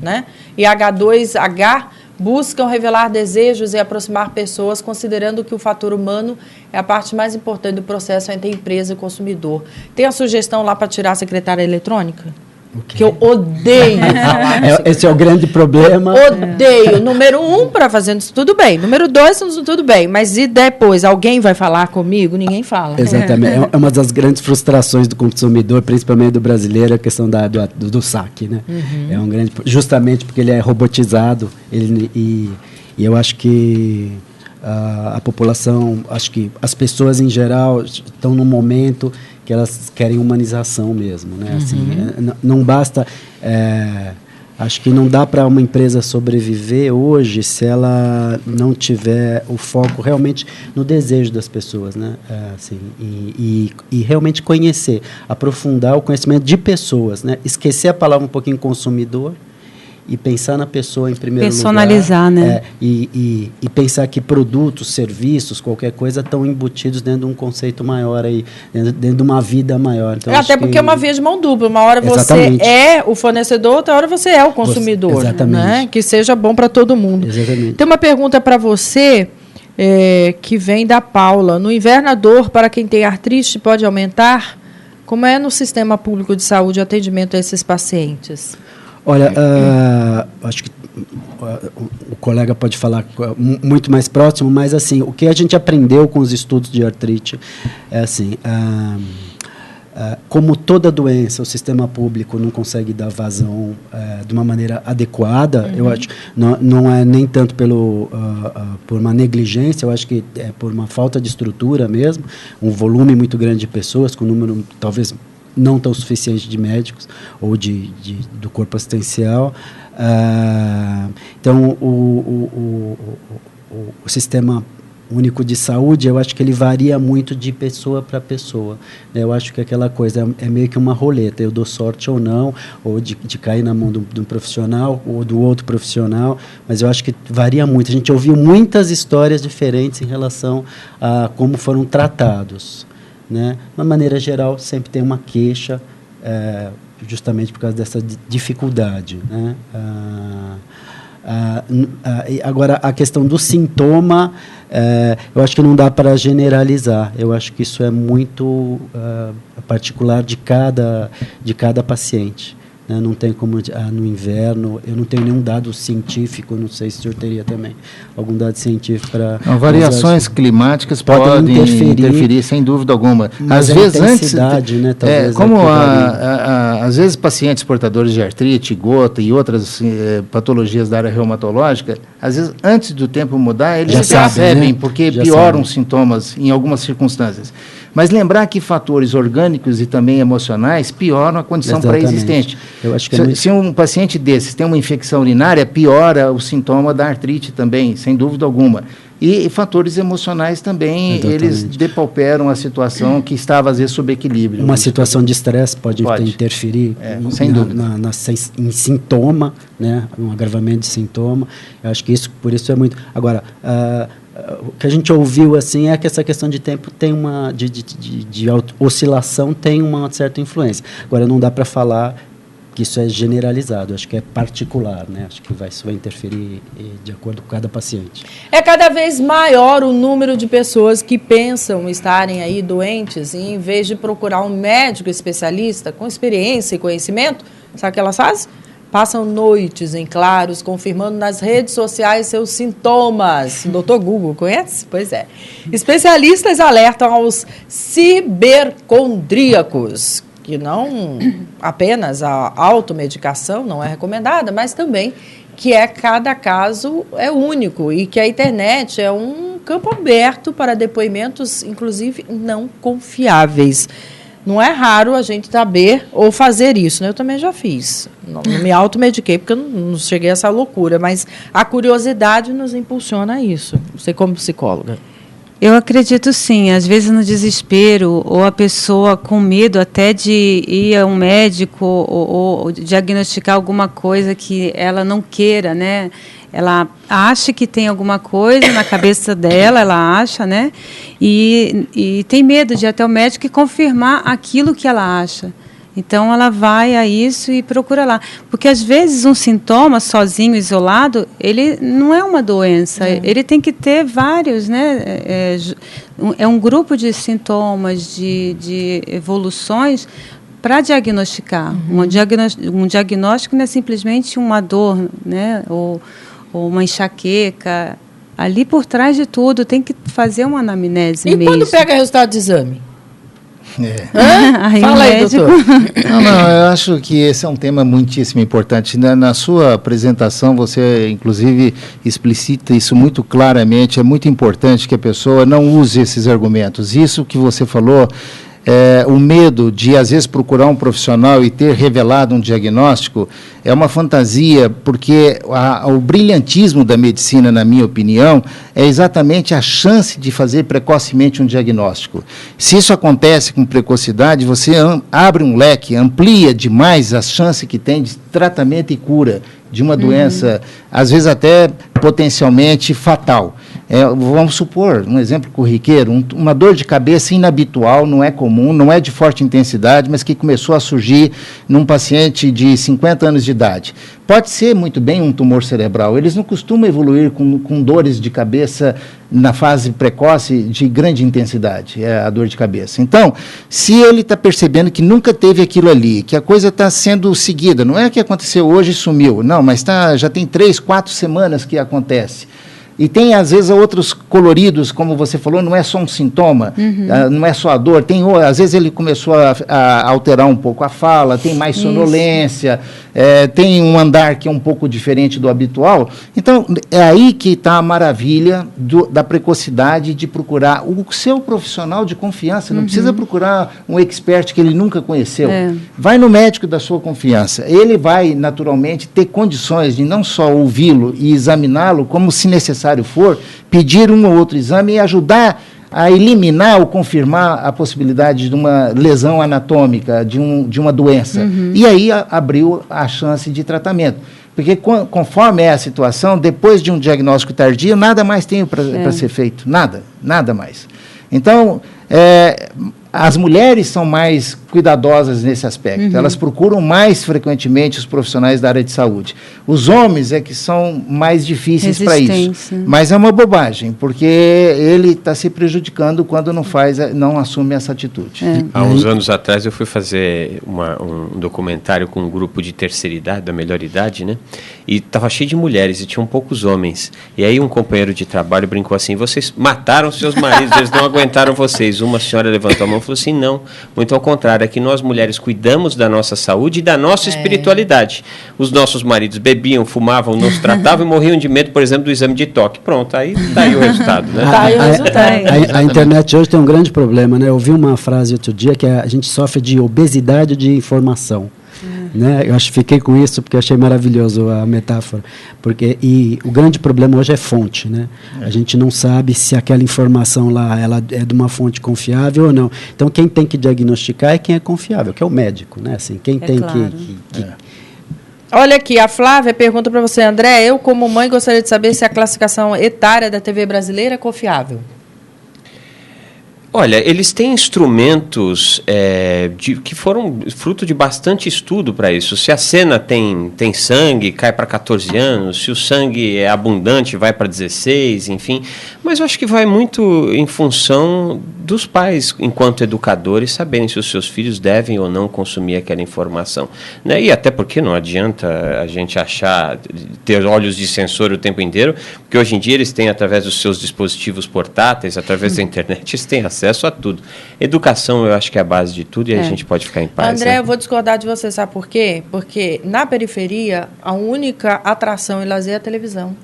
né, e H2H buscam revelar desejos e aproximar pessoas, considerando que o fator humano é a parte mais importante do processo entre a empresa e o consumidor. Tem a sugestão lá para tirar a secretária eletrônica? Que eu odeio falar. Esse é o grande problema. Odeio. Número 1, para fazer isso, tudo bem. Número 2, tudo bem. Mas e depois? Alguém vai falar comigo? Ninguém fala. Exatamente. É uma das grandes frustrações do consumidor, principalmente do brasileiro, a questão do saque, né? É um grande, justamente porque ele é robotizado. E eu acho que a população, acho que as pessoas em geral estão num momento que elas querem humanização mesmo, né? Assim, não basta Acho que não dá para uma empresa sobreviver hoje se ela não tiver o foco realmente no desejo das pessoas, né? Assim, e realmente conhecer, aprofundar o conhecimento de pessoas, né? Esquecer a palavra um pouquinho consumidor e pensar na pessoa em primeiro personalizar, lugar. né? E pensar que produtos, serviços, qualquer coisa estão embutidos dentro de um conceito maior, aí, dentro de uma vida maior. Então, até porque é uma via de mão dupla. Uma hora Exatamente. você é o fornecedor, outra hora você é o consumidor. Exatamente. Né? Que seja bom para todo mundo. Exatamente. Tem uma pergunta para você que vem da Paula. No inverno, a dor para quem tem artrite pode aumentar? Como é no sistema público de saúde o atendimento a esses pacientes? Olha, acho que o colega pode falar muito mais próximo, mas assim, o que a gente aprendeu com os estudos de artrite é assim, como toda doença, o sistema público não consegue dar vazão de uma maneira adequada, eu acho, não é nem tanto por uma negligência, eu acho que é por uma falta de estrutura mesmo, um volume muito grande de pessoas, com um número talvez não tão suficiente de médicos ou do corpo assistencial. Então, o sistema único de saúde, eu acho que ele varia muito de pessoa para pessoa. Eu acho que aquela coisa é meio que uma roleta, eu dou sorte ou não, ou de cair na mão de um profissional ou do outro profissional, mas eu acho que varia muito. A gente ouviu muitas histórias diferentes em relação a como foram tratados. Né? De uma maneira geral, sempre tem uma queixa, justamente por causa dessa dificuldade. Né? Agora, a questão do sintoma, eu acho que não dá para generalizar. Eu acho que isso é muito particular de cada paciente. Né? Não tem como, no inverno, eu não tenho nenhum dado científico, não sei se o senhor teria também algum dado científico para... Variações climáticas podem interferir, sem dúvida alguma. Mas às vezes antes, né, talvez às vezes pacientes portadores de artrite, gota e outras patologias da área reumatológica, às vezes antes do tempo mudar, eles já percebem, né? Porque já pioram os sintomas em algumas circunstâncias. Mas lembrar que fatores orgânicos e também emocionais pioram a condição pré-existente. Eu acho que se um paciente desses tem uma infecção urinária, piora o sintoma da artrite também, sem dúvida alguma. E fatores emocionais também, eles depauperam a situação que estava, às vezes, sob equilíbrio. Uma situação de estresse pode interferir sem dúvida. Em sintoma, né? Um agravamento de sintoma. Eu acho que por isso é muito... Agora, o que a gente ouviu assim é que essa questão de tempo tem de oscilação tem uma certa influência. Agora, não dá para falar que isso é generalizado, acho que é particular, né? Acho que isso vai interferir de acordo com cada paciente. É cada vez maior o número de pessoas que pensam estarem aí doentes e, em vez de procurar um médico especialista com experiência e conhecimento, sabe o que elas fazem? Passam noites em claros, confirmando nas redes sociais seus sintomas. Dr. Google, conhece? Pois é. Especialistas alertam aos cibercondríacos, que não apenas a automedicação não é recomendada, mas também que cada caso é único e que a internet é um campo aberto para depoimentos, inclusive, não confiáveis. Não é raro a gente saber ou fazer isso, né? Eu também já fiz. Não me automediquei porque eu não cheguei a essa loucura, mas a curiosidade nos impulsiona a isso. Você como psicóloga. Eu acredito sim, às vezes no desespero, ou a pessoa com medo até de ir a um médico ou diagnosticar alguma coisa que ela não queira, né? Ela acha que tem alguma coisa na cabeça dela, ela acha, né? E tem medo de ir até o médico e confirmar aquilo que ela acha. Então, ela vai a isso e procura lá. Porque, às vezes, um sintoma sozinho, isolado, ele não é uma doença. Ele tem que ter vários, né? É um grupo de sintomas, de evoluções para diagnosticar. Um diagnóstico não é simplesmente uma dor, né? Ou uma enxaqueca. Ali, por trás de tudo, tem que fazer uma anamnese mesmo. E quando pega resultado de exame? Fala aí, doutor. Não, eu acho que esse é um tema muitíssimo importante. Na sua apresentação, você, inclusive, explicita isso muito claramente. É muito importante que a pessoa não use esses argumentos. Isso que você falou, o medo de, às vezes, procurar um profissional e ter revelado um diagnóstico, é uma fantasia, porque o brilhantismo da medicina, na minha opinião, é exatamente a chance de fazer precocemente um diagnóstico. Se isso acontece com precocidade, você abre um leque, amplia demais as chances que tem de tratamento e cura de uma doença, às vezes até potencialmente fatal. Vamos supor, um exemplo corriqueiro, uma dor de cabeça inabitual, não é comum, não é de forte intensidade, mas que começou a surgir num paciente de 50 anos de idade. Pode ser muito bem um tumor cerebral. Eles não costumam evoluir com dores de cabeça na fase precoce de grande intensidade, a dor de cabeça. Então, se ele está percebendo que nunca teve aquilo ali, que a coisa está sendo seguida, não é que aconteceu hoje e sumiu, não, mas já tem 3, 4 semanas que acontece. E tem, às vezes, outros coloridos, como você falou, não é só um sintoma, não é só a dor. Às vezes ele começou a alterar um pouco a fala, tem mais sonolência, tem um andar que é um pouco diferente do habitual. Então, é aí que está a maravilha da precocidade de procurar o seu profissional de confiança. Não precisa procurar um expert que ele nunca conheceu. Vai no médico da sua confiança. Ele vai, naturalmente, ter condições de não só ouvi-lo e examiná-lo, como, se necessário for, pedir um ou outro exame e ajudar a eliminar ou confirmar a possibilidade de uma lesão anatômica, de uma doença. E aí abriu a chance de tratamento. Porque conforme é a situação, depois de um diagnóstico tardio, nada mais tem para ser feito. Nada mais. Então, as mulheres são mais cuidadosas nesse aspecto. Elas procuram mais frequentemente os profissionais da área de saúde. Os homens é que são mais difíceis para isso. Mas é uma bobagem, porque ele está se prejudicando quando não assume essa atitude. Há uns anos atrás eu fui fazer um documentário com um grupo de terceira idade, da melhor idade, né? E estava cheio de mulheres e tinham poucos homens. E aí um companheiro de trabalho brincou assim: vocês mataram seus maridos, eles não aguentaram vocês. Uma senhora levantou a mão e falou assim: não, muito ao contrário, é que nós mulheres cuidamos da nossa saúde e da nossa espiritualidade. Os nossos maridos bebiam, fumavam, não se tratavam e morriam de medo, por exemplo, do exame de toque. Pronto, aí está aí o resultado. Né? A internet hoje tem um grande problema, né? Eu ouvi uma frase outro dia que a gente sofre de obesidade de informação. Né? Eu fiquei com isso porque achei maravilhoso a metáfora, e o grande problema hoje é fonte, né? A gente não sabe se aquela informação lá ela é de uma fonte confiável ou não. Então quem tem que diagnosticar é quem é confiável, que é o médico, né? Assim, quem tem claro. Olha aqui, a Flávia pergunta para você, André, eu como mãe gostaria de saber se a classificação etária da TV brasileira é confiável. Olha, eles têm instrumentos que foram fruto de bastante estudo para isso. Se a cena tem sangue, cai para 14 anos. Se o sangue é abundante, vai para 16, enfim. Mas eu acho que vai muito em função dos pais, enquanto educadores, saberem se os seus filhos devem ou não consumir aquela informação. Né? E até porque não adianta a gente ter olhos de sensor o tempo inteiro, porque hoje em dia eles têm, através dos seus dispositivos portáteis, através da internet, eles têm acesso a tudo. Educação, eu acho que é a base de tudo e a gente pode ficar em paz. André, eu vou discordar de você, sabe por quê? Porque na periferia, a única atração e lazer é a televisão.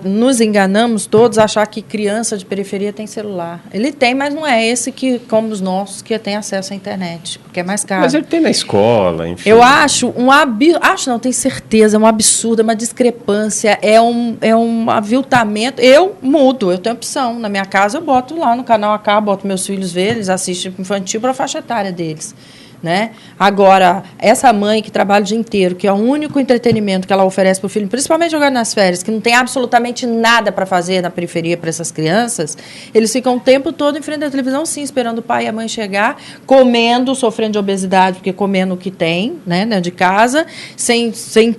Nos enganamos todos a achar que criança de periferia tem celular. Ele tem, mas não é esse como os nossos, que tem acesso à internet, porque é mais caro. Mas ele tem na escola, enfim. Eu acho não, tenho certeza, é um absurdo, é uma discrepância, é um aviltamento. Eu mudo, eu tenho opção. Na minha casa eu boto lá no canal AK, boto meus filhos ver, eles assistem infantil para a faixa etária deles. Né? Agora, essa mãe que trabalha o dia inteiro, que é o único entretenimento que ela oferece para o filho, principalmente jogando nas férias, que não tem absolutamente nada para fazer na periferia para essas crianças, eles ficam o tempo todo em frente à televisão, sim, esperando o pai e a mãe chegar, comendo, sofrendo de obesidade, porque comendo o que tem, né, de casa, sem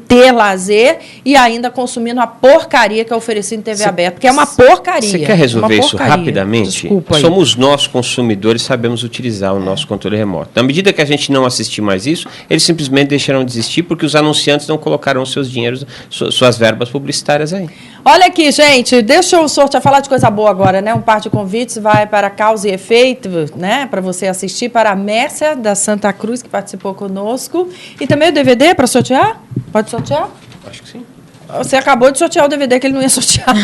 ter lazer e ainda consumindo a porcaria que é oferecida em TV aberta, porque é uma porcaria. Você quer resolver isso rapidamente? Desculpa aí. Somos nós, consumidores, sabemos utilizar o nosso controle remoto. Na medida que a gente não assistir mais isso, eles simplesmente deixaram de existir porque os anunciantes não colocaram seus dinheiros, suas verbas publicitárias aí. Olha aqui, gente, deixa eu sortear, falar de coisa boa agora, né? Um par de convites vai para Causa e Efeito, né? Para você assistir, para a Mércia da Santa Cruz, que participou conosco. E também o DVD para sortear? Pode sortear? Acho que sim. Você acabou de sortear o DVD que ele não ia sortear.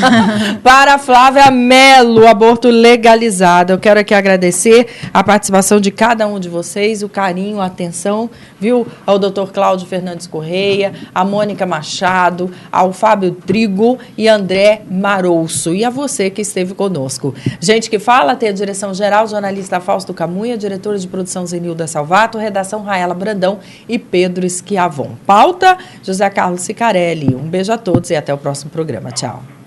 Para a Flávia Mello, aborto legalizado. Eu quero aqui agradecer a participação de cada um de vocês, o carinho, a atenção, viu? Ao Dr. Cláudio Fernandes Correia, a Mônica Machado, ao Fábio Trigo e André Marouço. E a você que esteve conosco. Gente que fala, tem a direção geral, jornalista Fausto Camunha, diretora de produção Zenilda Salvato, redação Raela Brandão e Pedro Schiavon. Pauta, José Carlos Sicarelli. Um beijo a todos e até o próximo programa. Tchau.